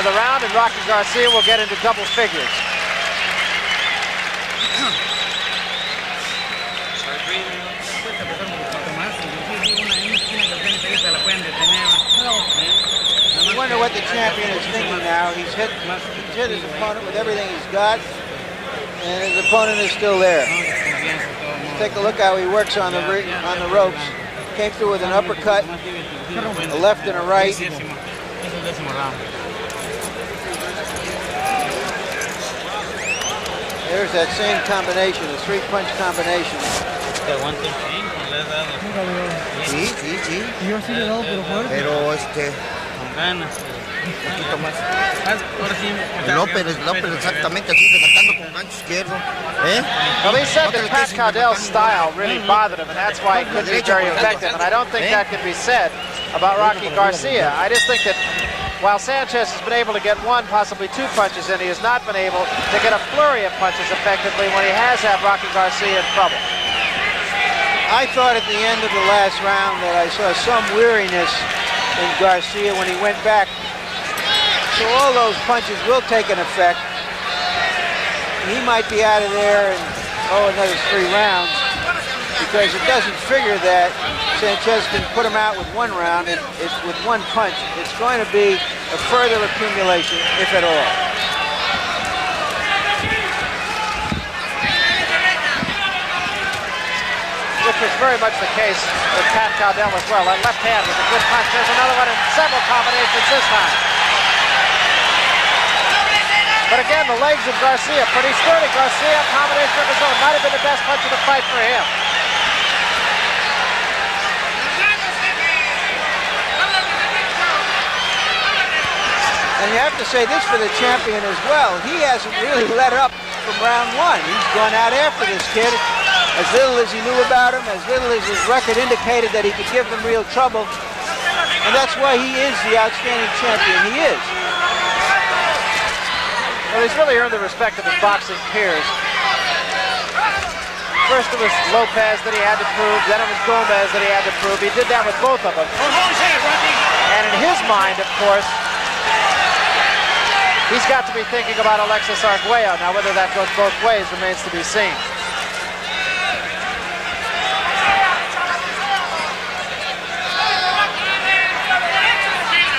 into the round, and Rocky Garcia will get into double figures. You wonder what the champion is thinking now. He's hit his opponent with everything he's got, and his opponent is still there. Take a look how he works on the ropes. Came through with an uppercut, a left and a right. There's that same combination, the three-punch combination. Sí. Yo sí le he dado, pero fuerte. Pero un poquito más. López exactamente así, levantando con gancho izquierdo. Well, he said that Pat Caudel's style really bothered him, and that's why he couldn't be very effective. And I don't think that can be said about Rocky Garcia. I just think that while Sanchez has been able to get one, possibly two punches in, he has not been able to get a flurry of punches effectively when he has had Rocky Garcia in trouble. I thought at the end of the last round that I saw some weariness in Garcia when he went back. So all those punches will take an effect. He might be out of there in another 3 rounds because it doesn't figure that Sanchez can put him out with 1 round. It's with 1 punch. It's going to be a further accumulation, if at all. Which was very much the case with Pat Caudel as well. That left hand was a good punch. There's another one in several combinations this time. But again, the legs of Garcia, pretty sturdy. Garcia, a combination of his own, might have been the best punch of the fight for him. And you have to say this for the champion as well. He hasn't really let up from round 1. He's gone out after this kid. As little as he knew about him, as little as his record indicated that he could give him real trouble. And that's why he is the outstanding champion he is. Well, he's really earned the respect of his boxing peers. First it was Lopez that he had to prove, then it was Gomez that he had to prove. He did that with both of them. And in his mind, of course, he's got to be thinking about Alexis Arguello. Now, whether that goes both ways remains to be seen.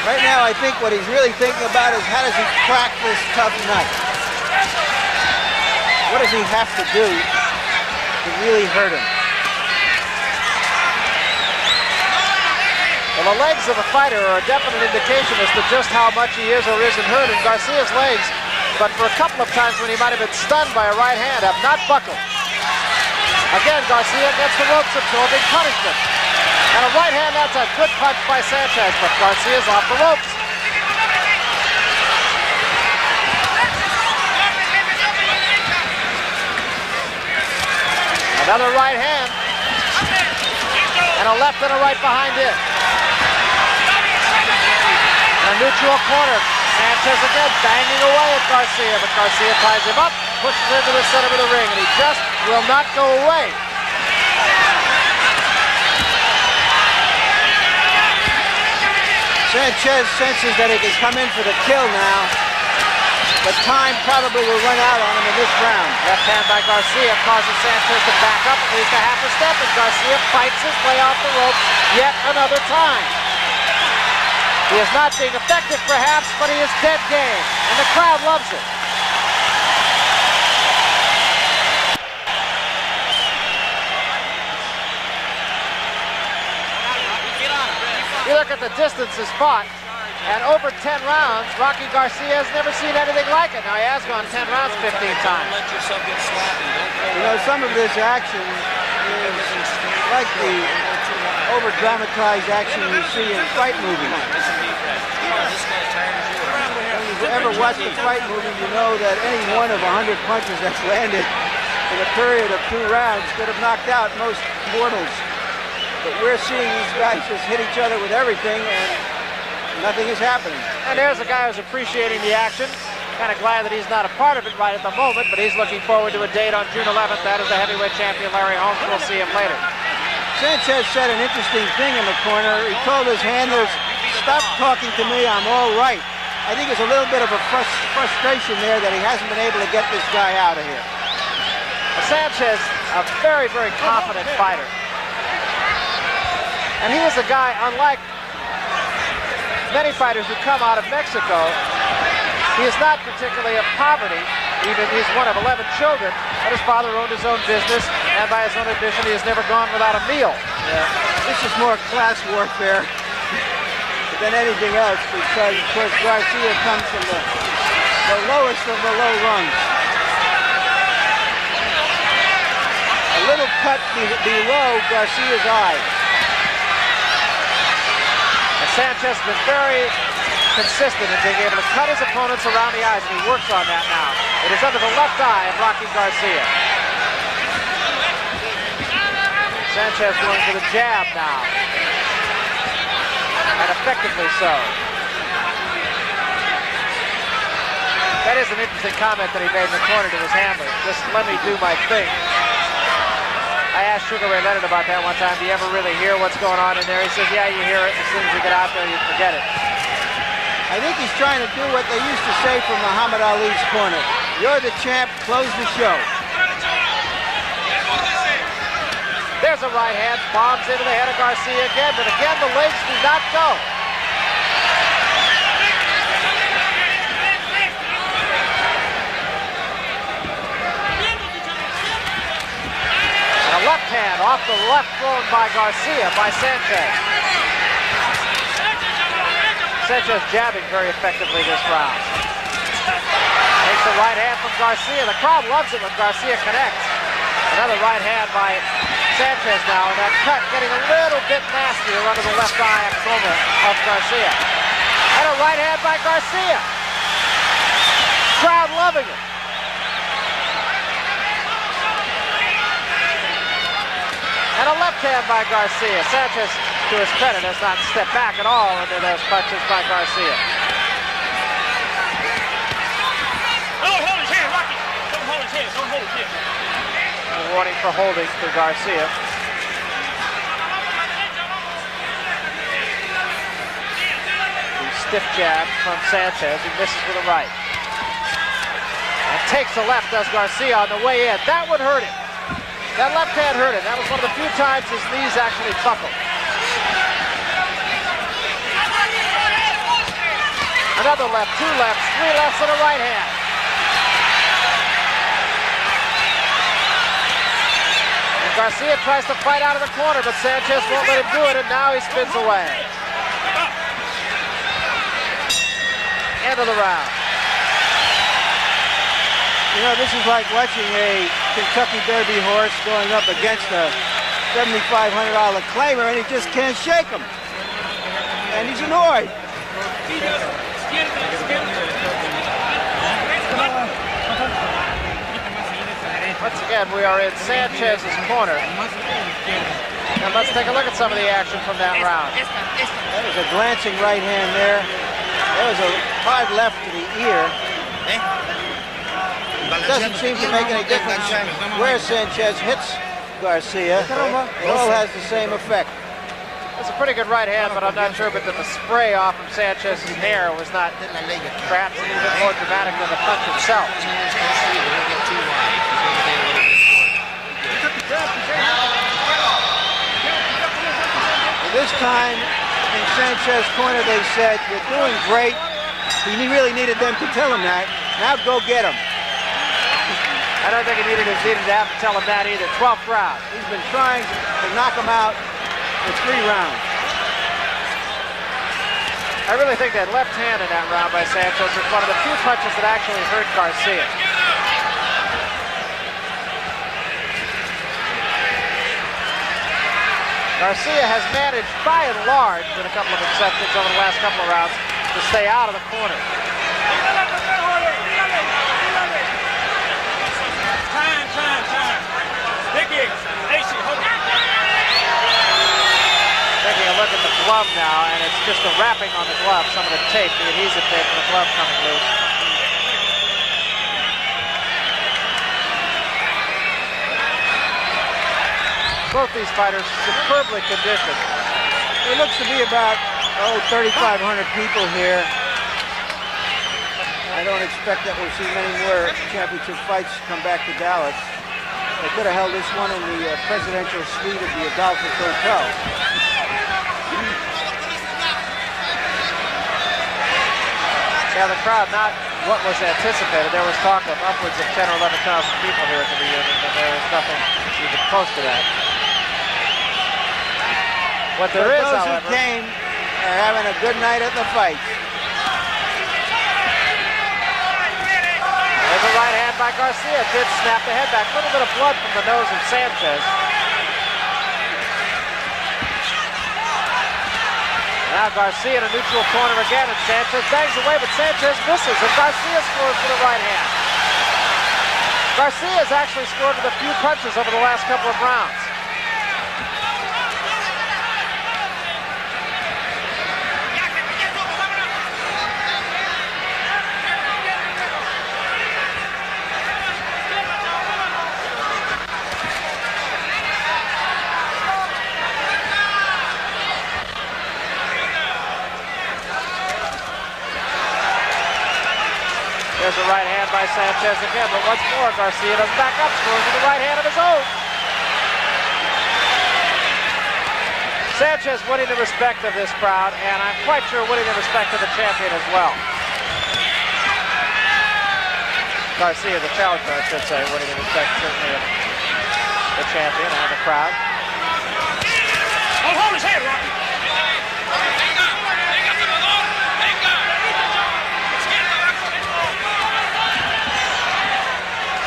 Right now, I think what he's really thinking about is how does he crack this tough nut? What does he have to do to really hurt him? Well, the legs of a fighter are a definite indication as to just how much he is or isn't hurt. And Garcia's legs, but for a couple of times when he might have been stunned by a right hand, have not buckled. Again, Garcia gets the ropes, absorbing punishment. And a right hand, that's a good punch by Sanchez, but Garcia's off the ropes. Another right hand. And a left and a right behind it. And a neutral corner. Sanchez again banging away at Garcia, but Garcia ties him up, pushes into the center of the ring, and he just will not go away. Sanchez senses that he can come in for the kill now, but time probably will run out on him in this round. Left hand by Garcia causes Sanchez to back up at least a half a step, and Garcia fights his way off the ropes yet another time. He is not being effective perhaps, but he is dead game, and the crowd loves it. You look at the distances fought, and over 10 rounds, Rocky Garcia has never seen anything like it. Now, he has gone 10 rounds 15 times. Let yourself get sloppy. You know, some of this action is like the over-dramatized action you see in fight movies. If you ever watch a fight movie, you know that any one of 100 punches that's landed in a period of 2 rounds could have knocked out most mortals. But we're seeing these guys just hit each other with everything, and nothing is happening. And there's a guy who's appreciating the action. Kind of glad that he's not a part of it right at the moment, but he's looking forward to a date on June 11th. That is the heavyweight champion, Larry Holmes. We'll see him later. Sanchez said an interesting thing in the corner. He told his handlers, "Stop talking to me, I'm all right." I think there's a little bit of a frustration there that he hasn't been able to get this guy out of here. Sanchez, a very, very confident fighter. And he is a guy, unlike many fighters who come out of Mexico, he is not particularly of poverty. Even he's one of 11 children, but his father owned his own business, and by his own admission, he has never gone without a meal. Yeah. This is more class warfare than anything else, because, of course, Garcia comes from the lowest of the low rungs. A little cut below Garcia's eye. And Sanchez has been very consistent in being able to cut his opponents around the eyes, and he works on that now. It is under the left eye of Rocky Garcia. Sanchez going for the jab now. And effectively so. That is an interesting comment that he made in the corner to his handler. Just let me do my thing. I asked Sugar Ray Leonard about that one time. Do you ever really hear what's going on in there? He says, yeah, you hear it. As soon as you get out there, you forget it. I think he's trying to do what they used to say from Muhammad Ali's corner. You're the champ, close the show. There's a right hand, bombs into the head of Garcia again, but again the legs do not go. And a left hand off the left thrown by Garcia, by Sanchez. Sanchez jabbing very effectively this round. Takes a right hand from Garcia. The crowd loves it when Garcia connects. Another right hand by Sanchez now, and that cut getting a little bit nastier under the left eye of Garcia. And a right hand by Garcia. Crowd loving it. And a left hand by Garcia. Sanchez, to his credit, has not stepped back at all under those punches by Garcia. Don't hold his hand, Rocky. Don't hold his hand. Don't hold his hand. A warning for holding for Garcia. The stiff jab from Sanchez. He misses with a right. And takes the left, does Garcia on the way in. That would hurt him. That left hand hurt him. That was one of the few times his knees actually buckled. Another left, two lefts, three lefts, and a right hand. And Garcia tries to fight out of the corner, but Sanchez won't let him do it, and now he spins away. End of the round. You know, this is like watching a Kentucky Derby horse going up against a $7,500 claimer, and he just can't shake him. And he's annoyed. Once again, we are in Sanchez's corner. And let's take a look at some of the action from that round. That was a glancing right hand there. That was a hard left to the ear. It doesn't seem to make any difference where Sanchez hits Garcia. It all has the same effect. It's a pretty good right hand, but I'm not sure but that the spray off of Sanchez's hair was not perhaps a little bit more dramatic than the punch itself. This time in Sanchez's corner they said, you're doing great. He really needed them to tell him that. Now go get him. I don't think he needed to have to tell him that either. 12th round. He's been trying to knock him out for 3 rounds. I really think that left hand in that round by Sanchez was one of the few punches that actually hurt Garcia. Garcia has managed, by and large, with a couple of exceptions over the last couple of rounds, to stay out of the corner. Time. Nicky, AC, hold it. Taking a look at the glove now, and it's just the wrapping on the glove, some of the tape, the adhesive tape from the glove coming loose. Both these fighters superbly conditioned. There looks to be about 3,500 people here. I don't expect that we'll see many more championship fights come back to Dallas. They could have held this one in the presidential suite of the Adolphus Hotel. Yeah, the crowd not what was anticipated. There was talk of upwards of 10 or 11,000 people here at the reunion, and there is nothing even close to that. What there is, those however, who came are having a good night at the fight. There's a right hand by Garcia. Did snap the head back. A little bit of blood from the nose of Sanchez. Now Garcia in a neutral corner again, and Sanchez bangs away, but Sanchez misses, and Garcia scores with a right hand. Garcia has actually scored with a few punches over the last couple of rounds. There's a right hand by Sanchez again, but once more Garcia does back up, scores with a right hand of his own. Sanchez winning the respect of this crowd, and I'm quite sure winning the respect of the champion as well. Garcia, the challenger, I should say, winning the respect certainly of the champion and the crowd. Oh, hold his head, Rocky.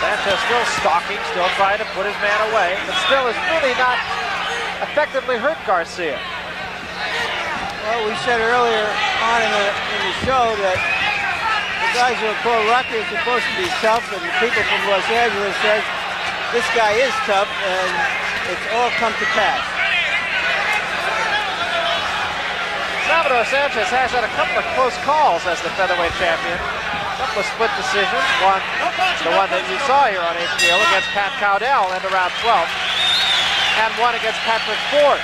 Sanchez still stalking, still trying to put his man away, but still has really not effectively hurt Garcia. Well, we said earlier on in the show that the guys who are pro-Rocky are supposed to be tough, and the people from Los Angeles says this guy is tough, and it's all come to pass. Salvador Sanchez has had a couple of close calls as the featherweight champion. A couple of split decisions. One, the one that you saw here on HBO against Pat Cowdell in round 12, and one against Patrick Ford.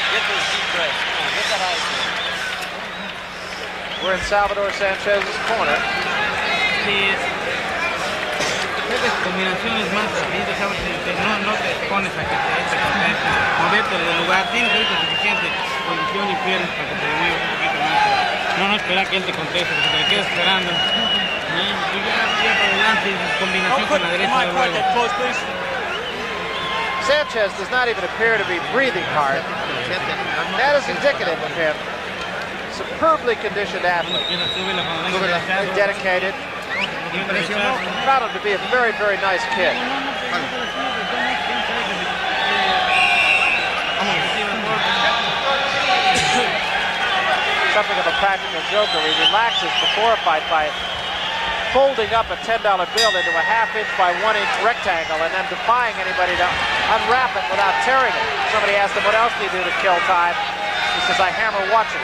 Get those deep breaths. Come on, get that ice in. We're in Salvador Sanchez's corner. Combinaciones más rápidas, sabes que no te pones a que te moverte del lugar, tienes ahorita suficiente condición y piernas para que te muevas un poquito más. No esperar que él te conteste, porque te quedas esperando. Y ya para adelante, combinación con la derecha del luego. Sanchez does not even appear to be breathing hard. That is indicative of him. Superbly conditioned athlete. Dedicated. Found him to be a very, very nice kid. Something of a practical joker. He relaxes before a fight by folding up a $10 bill into a half-inch by 1-inch rectangle and then defying anybody to unwrap it without tearing it. Somebody asked him, what else do you do to kill time? He says, I hammer watches.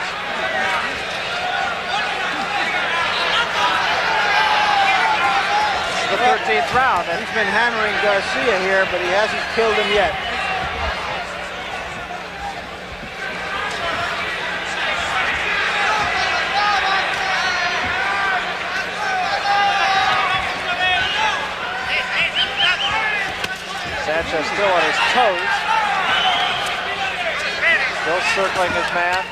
The 13th round, and he's been hammering Garcia here, but he hasn't killed him yet. Sanchez still on his toes, still circling his man.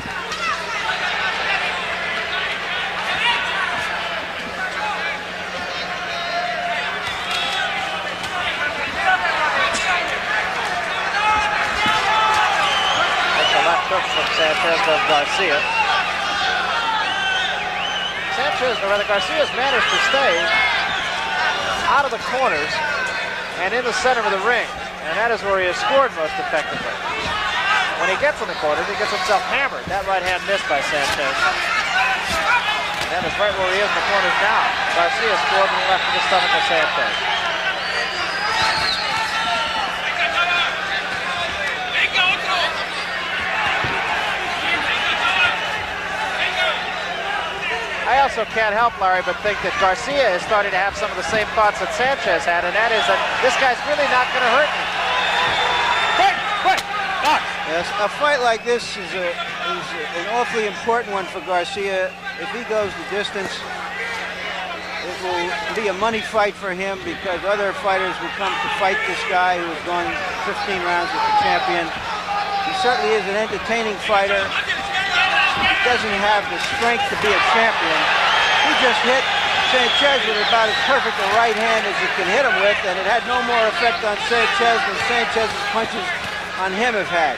From Sanchez of Garcia. Garcia's managed to stay out of the corners and in the center of the ring, and that is where he has scored most effectively. When he gets in the corners, he gets himself hammered. That right hand missed by Sanchez. And that is right where he is in the corners now. Garcia scored with the left of the stomach of Sanchez. I also can't help, Larry, but think that Garcia is starting to have some of the same thoughts that Sanchez had, and that is that this guy's really not going to hurt me. Yes, a fight like this is a is an awfully important one for Garcia. If he goes the distance, it will be a money fight for him because other fighters will come to fight this guy who is going 15 rounds with the champion. He certainly is an entertaining fighter. He doesn't have the strength to be a champion. He just hit Sanchez with about as perfect a right hand as you can hit him with, and it had no more effect on Sanchez than Sanchez's punches on him have had.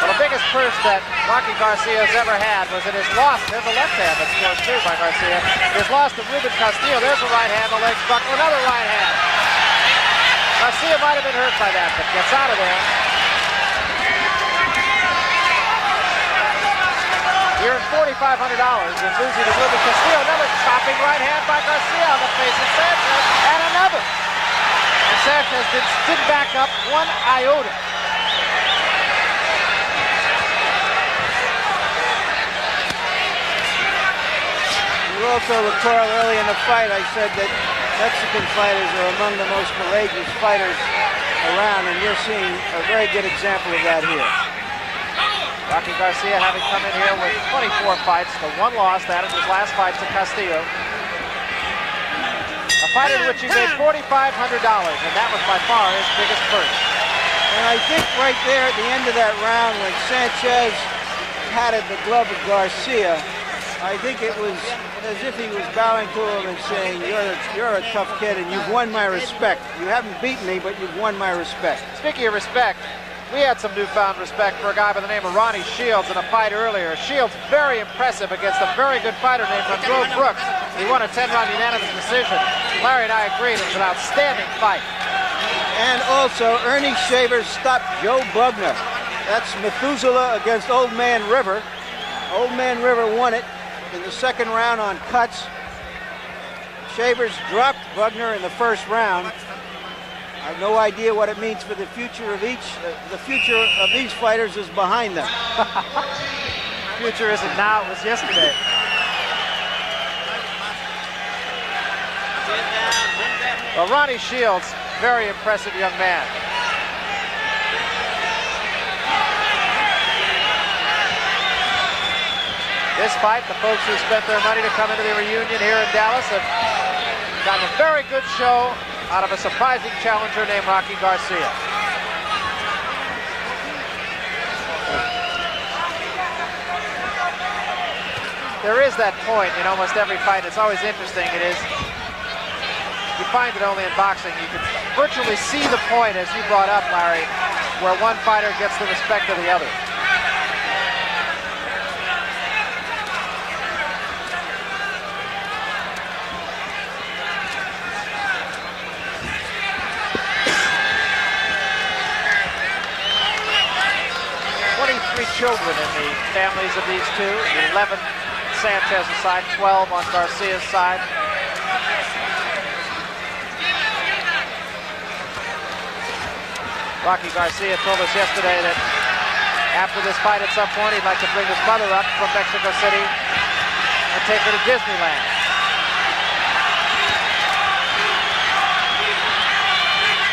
Well, the biggest purse that Rocky Garcia has ever had was in his loss. There's a left hand that's scored too by Garcia. His loss to Ruben Castillo. There's a right hand, the legs buckle, another right hand. Garcia might have been hurt by that, but gets out of there. Here in $4,500 and losing to Ruben Castillo. Another chopping right hand by Garcia on the face of Sanchez, and another. And Sanchez didn't back up one iota. You also recall early in the fight I said that Mexican fighters are among the most courageous fighters around, and you're seeing a very good example of that here. Rocky Garcia having come in here with 24 fights, the one loss, that in his last fight to Castillo. A fight in which he made $4,500, and that was by far his biggest purse. And I think right there at the end of that round when Sanchez patted the glove of Garcia, I think it was as if he was bowing to him and saying, you're a tough kid and you've won my respect. You haven't beaten me, but you've won my respect. Speaking of respect, we had some newfound respect for a guy by the name of Ronnie Shields in a fight earlier. Shields very impressive against a very good fighter named Monroe Brooks. He won a 10-round unanimous decision. Larry and I agreed it was an outstanding fight. And also, Ernie Shavers stopped Joe Bugner. That's Methuselah against Old Man River. Old Man River won it in the second round on cuts. Shavers dropped Bugner in the first round. I have no idea what it means for the future of each. The future of these fighters is behind them. Future isn't now, it was yesterday. Well, Ronnie Shields, very impressive young man. This fight, the folks who spent their money to come into the reunion here in Dallas have gotten a very good show out of a surprising challenger named Rocky Garcia. There is that point in almost every fight. It's always interesting. It is, you find it only in boxing. You can virtually see the point, as you brought up, Larry, where one fighter gets the respect of the other. Children in the families of these two. 11 Sanchez's side, 12 on Garcia's side. Rocky Garcia told us yesterday that after this fight at some point he'd like to bring his mother up from Mexico City and take her to Disneyland.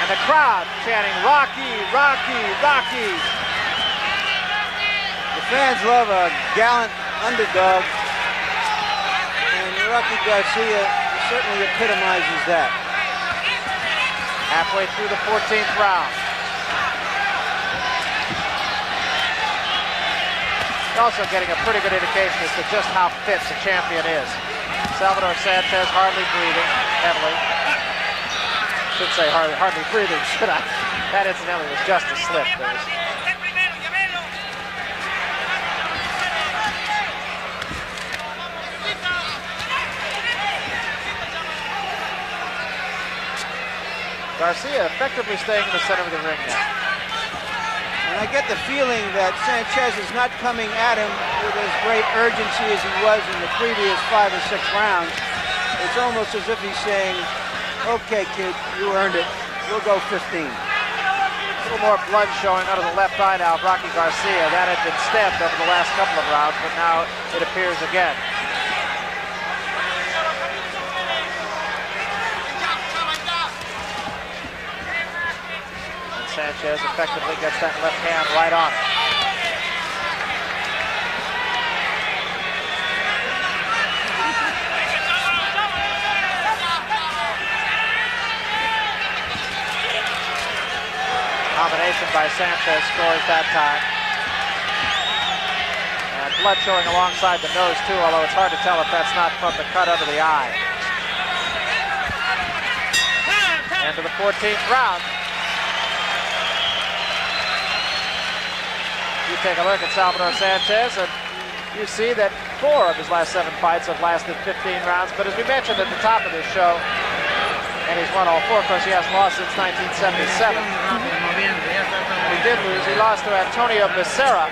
And the crowd chanting, "Rocky, Rocky, Rocky." Fans love a gallant underdog, and Rocky Garcia certainly epitomizes that. Halfway through the 14th round. Also getting a pretty good indication as to just how fit the champion is. Salvador Sanchez hardly breathing heavily. Should say hardly breathing, should I? That incidentally was just a slip. Garcia effectively staying in the center of the ring now. And I get the feeling that Sanchez is not coming at him with as great urgency as he was in the previous 5 or 6 rounds. It's almost as if he's saying, okay, kid, you earned it. We'll go 15. A little more blood showing out of the left eye now of Rocky Garcia. That had been stabbed over the last couple of rounds, but now it appears again. Sanchez effectively gets that left hand right on it. Combination by Sanchez scores that time. And blood showing alongside the nose too, although it's hard to tell if that's not from the cut under the eye. Into the 14th round. You take a look at Salvador Sanchez and you see that 4 of his last 7 fights have lasted 15 rounds. But as we mentioned at the top of this show, and he's won all 4, of course he hasn't lost since 1977. He did lose. He lost to Antonio Becerra.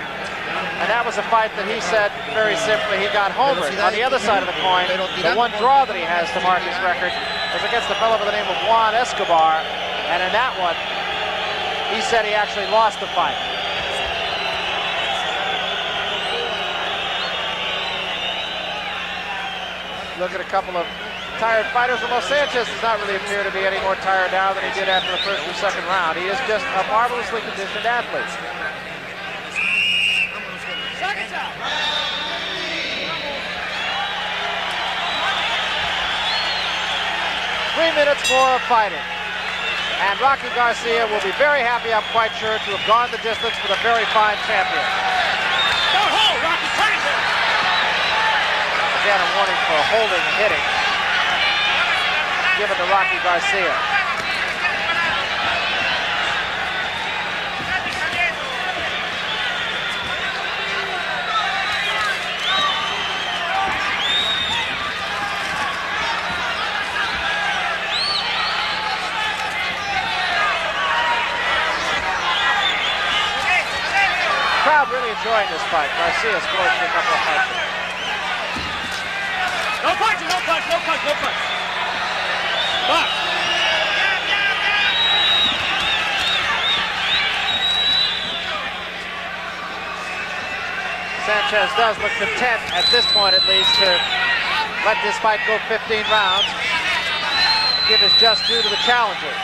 And that was a fight that he said, very simply, he got homered. On the other side of the coin, the one draw that he has to mark his record is against a fellow by the name of Juan Escobar. And in that one, he said he actually lost the fight. Look at a couple of tired fighters, although Sanchez does not really appear to be any more tired now than he did after the first or second round. He is just a marvelously conditioned athlete. 3 minutes more of fighting. And Rocky Garcia will be very happy, I'm quite sure, to have gone the distance for the very fine champion. Don't hold, Rocky, turn it. Again, a warning for holding and hitting given to Rocky Garcia. Crowd really enjoying this fight. Garcia scored a couple of punches. No punch, no punch, no punch, no punch. Box. Sanchez does look content, at this point at least, to let this fight go 15 rounds. Give his just due to the challenger.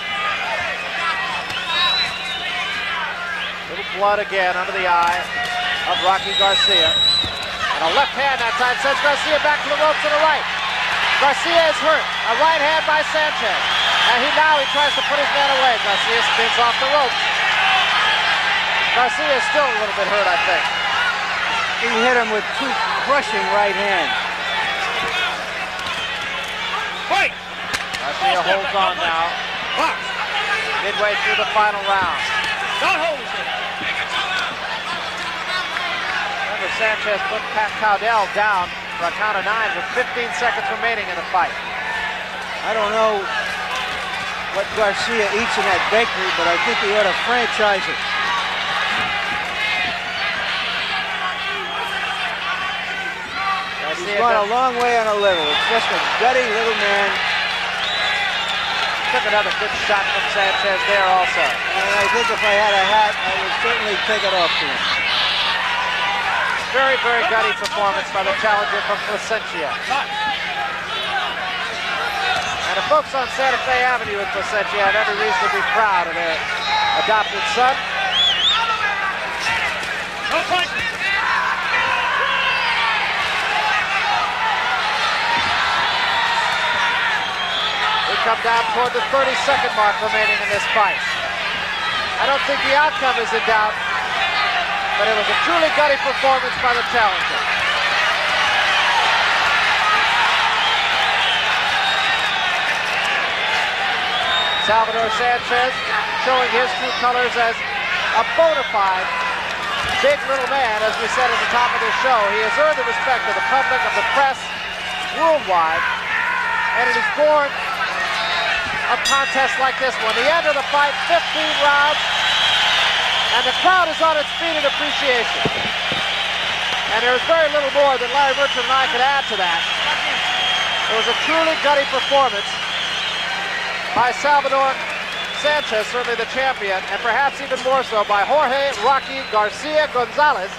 Little blood again under the eye of Rocky Garcia. And a left hand that time sends Garcia back to the ropes to the right. Garcia is hurt. A right hand by Sanchez. And now he tries to put his man away. Garcia spins off the ropes. Garcia is still a little bit hurt, I think. He hit him with 2 crushing right hands. Fight! Garcia holds on now. Box. Midway through the final round. Don't hold his head. Remember, Sanchez put Pat Cowdell down for a count of 9 with 15 seconds remaining in the fight. I don't know what Garcia eats in that bakery, but I think he ought to franchise it. He's gone a long way on a little. It's just a gutty little man. Took another good shot from Sanchez there also. And I think if I had a hat, I would certainly take it off to him. Very, very gutty performance by the challenger from Placentia. And the folks on Santa Fe Avenue in Placentia have every reason to be proud of their adopted son. No punch. We come down toward the 30-second mark remaining in this fight. I don't think the outcome is in doubt, but it was a truly gutty performance by the challenger. Salvador Sanchez showing his true colors as a bona fide big little man, as we said at the top of this show. He has earned the respect of the public, of the press, worldwide, and it is born of contests like this one. The end of the fight, 15 rounds, and the crowd is on its feet in appreciation. And there is very little more that Larry Merchant and I could add to that. It was a truly gutty performance by Salvador Sanchez, certainly the champion, and perhaps even more so by Jorge Rocky Garcia Gonzalez.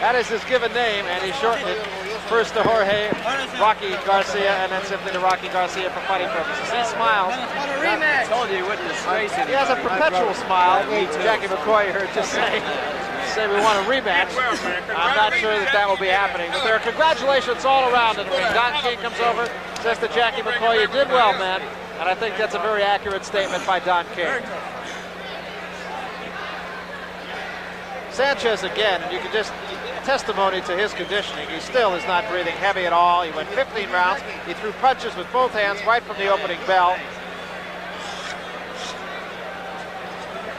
That is his given name, and he shortened it first to Jorge Rocky Garcia and then simply to Rocky Garcia for fighting purposes. He smiles. I told you he wouldn't disgrace it. He has a perpetual smile. Jackie McCoy heard just say we want a rematch. I'm not sure that will be happening, but there are congratulations all around in the ring. Don King comes over, says to Jackie McCoy, you did well, man. And I think that's a very accurate statement by Don King. Sanchez again, and you can just testimony to his conditioning. He still is not breathing heavy at all. He went 15 rounds. He threw punches with both hands right from the opening bell.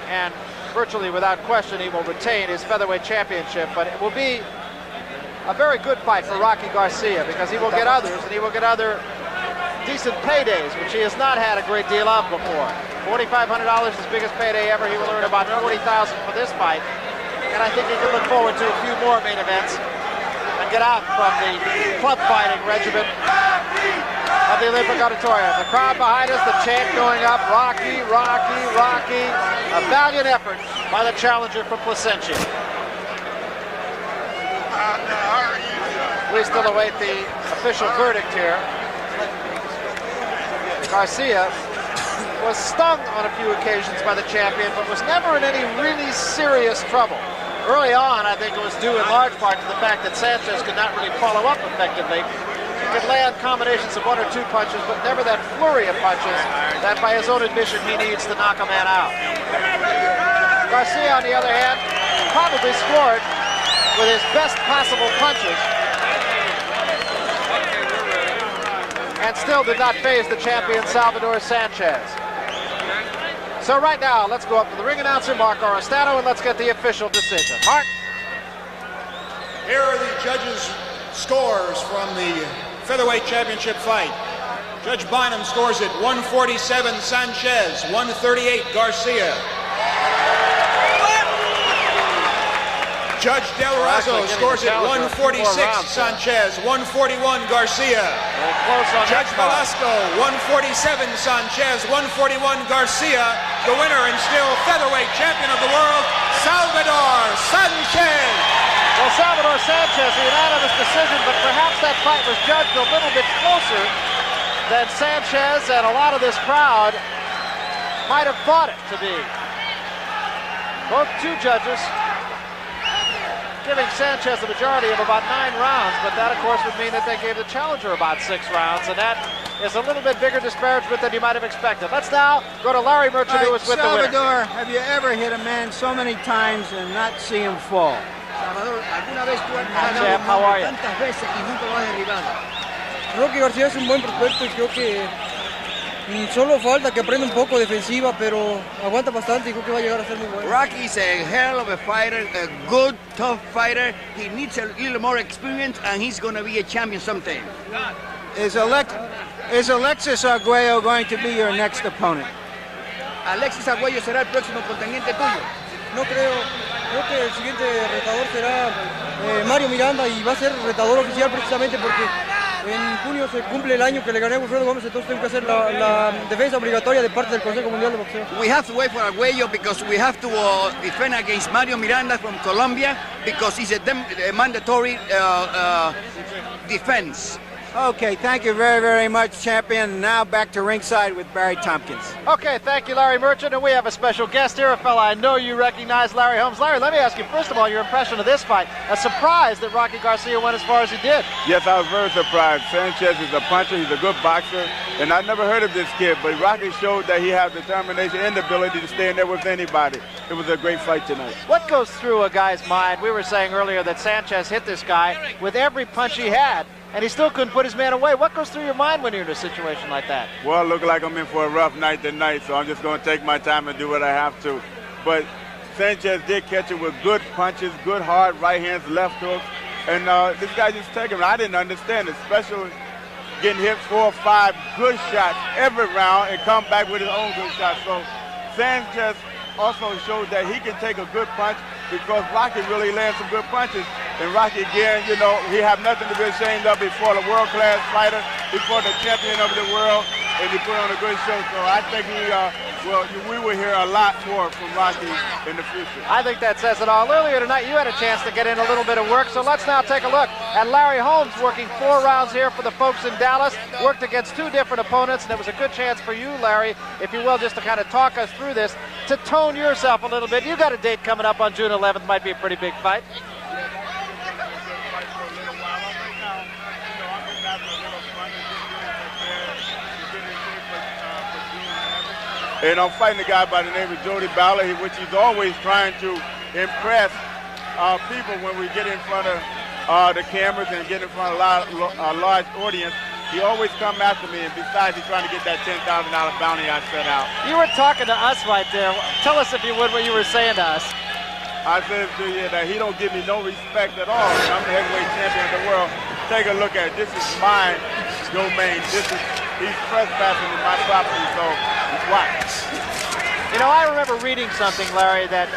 And virtually without question, he will retain his featherweight championship, but it will be a very good fight for Rocky Garcia because he will get others, and he will get other decent paydays, which he has not had a great deal of before. $4,500 is his biggest payday ever. He will earn about $40,000 for this fight, and I think he can look forward to a few more main events and get out from the club fighting regimen of the Olympic Auditorium. The crowd behind us, the chant going up, Rocky, Rocky, Rocky. A valiant effort by the challenger from Placentia. We still await the official verdict here. Garcia was stung on a few occasions by the champion, but was never in any really serious trouble. Early on, I think it was due in large part to the fact that Sanchez could not really follow up effectively. He could land combinations of 1 or 2 punches, but never that flurry of punches that, by his own admission, he needs to knock a man out. Garcia, on the other hand, probably scored with his best possible punches and still did not faze the champion Salvador Sanchez. So right now, let's go up to the ring announcer, Mark Orestano, and let's get the official decision. Mark? Here are the judges' scores from the featherweight championship fight. Judge Bynum scores it 147 Sanchez, 138 Garcia. Judge Del Razo scores it 146 Sanchez, 141 Garcia. Judge Velasco 147 Sanchez, 141 Garcia. The winner and still featherweight champion of the world, Salvador Sanchez. Well, Salvador Sanchez, a unanimous decision, but perhaps that fight was judged a little bit closer than Sanchez and a lot of this crowd might have thought it to be. Both two judges giving Sanchez the majority of about 9 rounds, but that, of course, would mean that they gave the challenger about 6 rounds, and that is a little bit bigger disparagement than you might have expected. Let's now go to Larry Merchant, who is with Salvador, the winner. have you ever hit a man so many times and not see him fall? Salvador, ¿alguna vez tú has Sam, how are you? tantas veces y nunca lo has derribado? Rocky García es un buen prospecto y creo que solo falta que aprenda un poco defensiva, pero aguanta bastante y creo que va a llegar a ser muy bueno. Rocky's a hell of a fighter, a good, tough fighter. He needs a little more experience and he's going to be a champion someday. Is Alexis Arguello going to be your next opponent? Alexis Arguello será el próximo contendiente tuyo. No creo. Creo que el siguiente retador será Mario Miranda y va a ser retador oficial precisamente porque en junio se cumple el año que le gané a Wilfredo Gómez, entonces tengo que hacer la defensa obligatoria de parte del Consejo Mundial de Boxeo. We have to wait for Arguello because we have to defend against Mario Miranda from Colombia because it's a mandatory defense. Okay, thank you very, very much, champion. Now back to ringside with Barry Tompkins. Okay, thank you, Larry Merchant, and we have a special guest here, a fella I know you recognize, Larry Holmes. Larry, let me ask you, first of all, your impression of this fight. A surprise that Rocky Garcia went as far as he did. Yes, I was very surprised. Sanchez is a puncher, he's a good boxer, and I never heard of this kid, but Rocky showed that he has determination and the ability to stay in there with anybody. It was a great fight tonight. What goes through a guy's mind? We were saying earlier that Sanchez hit this guy with every punch he had, and he still couldn't put his man away. What goes through your mind when you're in a situation like that? Well, it looked like I'm in for a rough night tonight, so I'm just going to take my time and do what I have to. But Sanchez did catch it with good punches, good hard right hands, left hooks, and this guy just taking it. I didn't understand it, especially getting hit 4 or 5 good shots every round and come back with his own good shots. So Sanchez also showed that he can take a good punch because Rocky really lands some good punches. And Rocky, again, you know, he have nothing to be ashamed of before the world-class fighter, before the champion of the world, and he put on a good show. So I think we will hear a lot more from Rocky in the future. I think that says it all. Earlier tonight, you had a chance to get in a little bit of work, so let's now take a look at Larry Holmes working 4 rounds here for the folks in Dallas, worked against 2 different opponents, and it was a good chance for you, Larry, if you will, just to kind of talk us through this, to tone yourself a little bit. You got a date coming up on June 11th, might be a pretty big fight. And I'm fighting a guy by the name of Jody Ballard, which he's always trying to impress people when we get in front of the cameras and get in front of a large audience. He always come after me, and besides, he's trying to get that $10,000 bounty I set out. You were talking to us right there. Tell us, if you would, what you were saying to us. I said to you that he don't give me no respect at all. I'm the heavyweight champion of the world. Take a look at it. This is my domain. He's trespassing in my property, so watch. You know, I remember reading something, Larry, that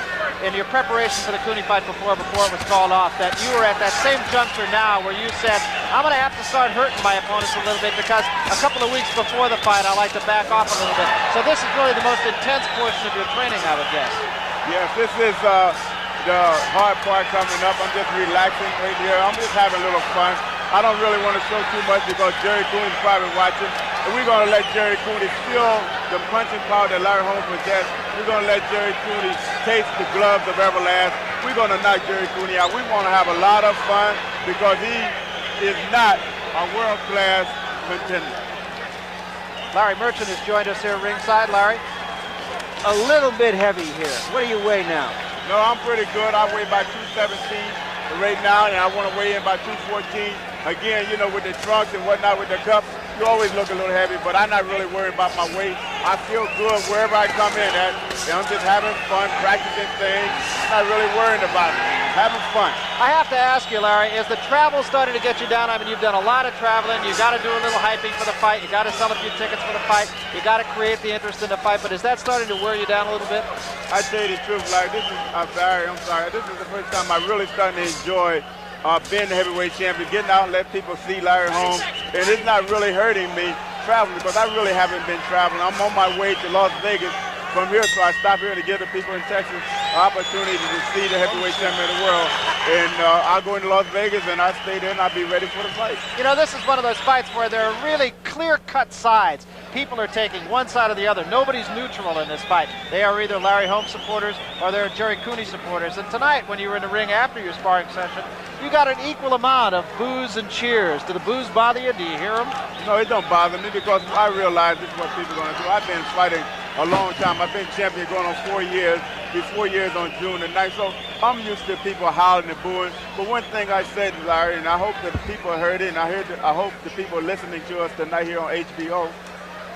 in your preparation for the Cooney fight before it was called off, that you were at that same juncture now where you said, I'm going to have to start hurting my opponents a little bit because a couple of weeks before the fight, I like to back off a little bit. So this is really the most intense portion of your training, I would guess. Yes, this is the hard part coming up. I'm just relaxing right here. I'm just having a little fun. I don't really want to show too much because Jerry Cooney's probably watching. And we're going to let Jerry Cooney feel the punching power that Larry Holmes possesses. We're going to let Jerry Cooney taste the gloves of Everlast. We're going to knock Jerry Cooney out. We want to have a lot of fun because he is not a world-class contender. Larry Merchant has joined us here ringside. Larry? A little bit heavy here. What do you weigh now? No, I'm pretty good. I weigh about 217 right now, and I want to weigh in about 214. Again, you know, with the trunks and whatnot, with the cups, you always look a little heavy, but I'm not really worried about my weight. I feel good wherever I come in at. And I'm just having fun, practicing things, not really worrying about it. Having fun. I have to ask you, Larry, is the travel starting to get you down? I mean, you've done a lot of traveling. You got to do a little hyping for the fight. You got to sell a few tickets for the fight. You got to create the interest in the fight. But is that starting to wear you down a little bit? I tell you the truth, Larry. I'm sorry. This is the first time I'm really starting to enjoy being the heavyweight champion, getting out and let people see Larry Holmes. And it's not really hurting me traveling because I really haven't been traveling. I'm on my way to Las Vegas from here, so I stop here to give the people in Texas an opportunity to see the heavyweight champion of the world. And I'll go into Las Vegas and I'll stay there and I'll be ready for the fight. You know, this is one of those fights where there are really clear-cut sides. People are taking one side or the other. Nobody's neutral in this fight. They are either Larry Holmes supporters or they're Jerry Cooney supporters. And tonight, when you were in the ring after your sparring session, you got an equal amount of boos and cheers. Do the boos bother you? Do you hear them? No, it don't bother me because I realize this is what people are going to do. I've been fighting a long time. I've been champion going on 4 years. Be 4 years on June the 9th. So I'm used to people hollering and booing. But one thing I said, Larry, and I hope that people heard it, and I hope the people listening to us tonight here on HBO,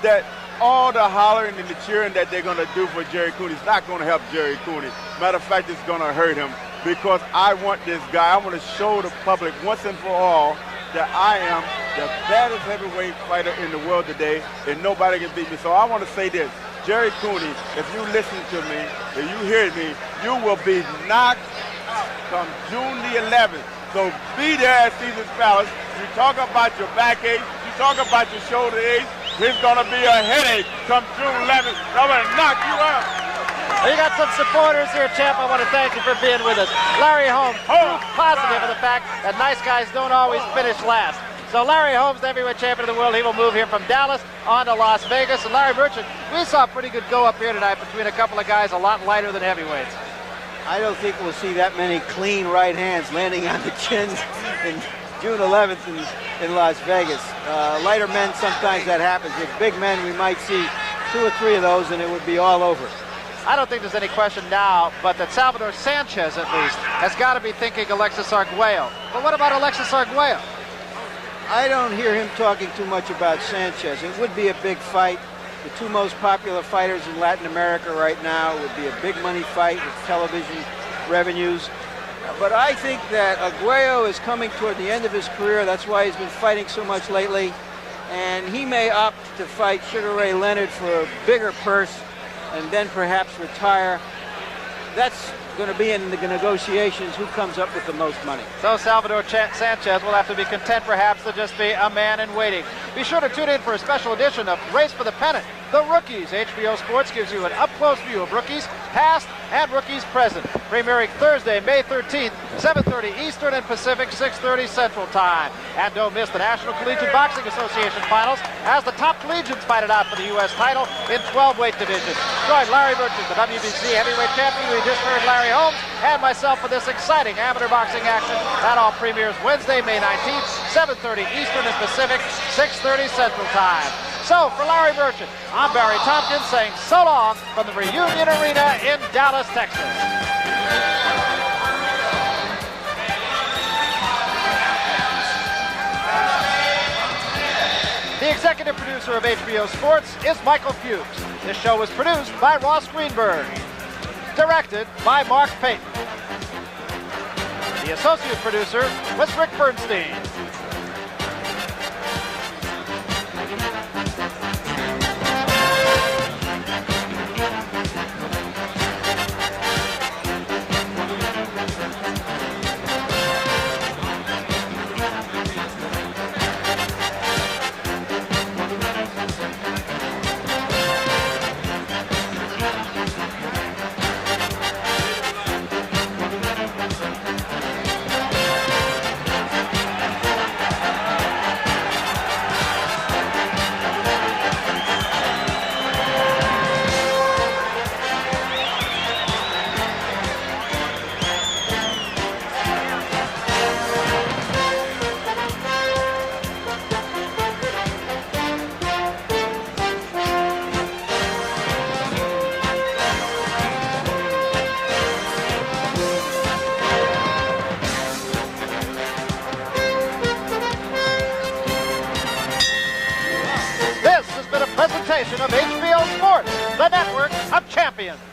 that all the hollering and the cheering that they're going to do for Jerry Cooney is not going to help Jerry Cooney. Matter of fact, it's going to hurt him because I want this guy, I want to show the public once and for all that I am the baddest heavyweight fighter in the world today and nobody can beat me. So I want to say this, Jerry Cooney, if you listen to me, if you hear me, you will be knocked out come June the 11th. So be there at Caesar's Palace. You talk about your backache, you talk about your shoulder ache, there's going to be a headache come June 11th. I'm going to knock you out. You got some supporters here, champ. I want to thank you for being with us. Larry Holmes, proof positive of the fact that nice guys don't always finish last. So Larry Holmes, the heavyweight champion of the world, he will move here from Dallas on to Las Vegas. And Larry Merchant, we saw a pretty good go up here tonight between a couple of guys a lot lighter than heavyweights. I don't think we'll see that many clean right hands landing on the chins in June 11th in Las Vegas. Lighter men, sometimes that happens. With big men, we might see 2 or 3 of those and it would be all over. I don't think there's any question now, but that Salvador Sanchez, at least, has got to be thinking Alexis Arguello. But what about Alexis Arguello? I don't hear him talking too much about Sanchez. It would be a big fight. The 2 most popular fighters in Latin America right now. It would be a big money fight with television revenues. But I think that Arguello is coming toward the end of his career. That's why he's been fighting so much lately. And he may opt to fight Sugar Ray Leonard for a bigger purse and then perhaps retire. That's going to be in the negotiations, who comes up with the most money. So Salvador Sanchez will have to be content perhaps to just be a man in waiting. Be sure to tune in for a special edition of Race for the Pennant, The Rookies. HBO Sports gives you an up-close view of rookies past and rookies present. Premiering Thursday, May 13th, 7:30 Eastern and Pacific, 6:30 Central Time. And don't miss the National Collegiate Boxing Association Finals as the top collegiates fight it out for the U.S. title in 12-weight division. Join Larry Merchant, the WBC heavyweight champion. We just heard Larry Holmes and myself for this exciting amateur boxing action. That all premieres Wednesday, May 19th, 7:30 Eastern and Pacific, 6:30 Central Time. So, for Larry Merchant, I'm Barry Tompkins saying so long from the Reunion Arena in Dallas, Texas. executive producer of HBO Sports is Michael Fuchs. This show was produced by Ross Greenberg. Directed by Mark Payton. The associate producer was Rick Bernstein. Of HBO Sports, the network of champions.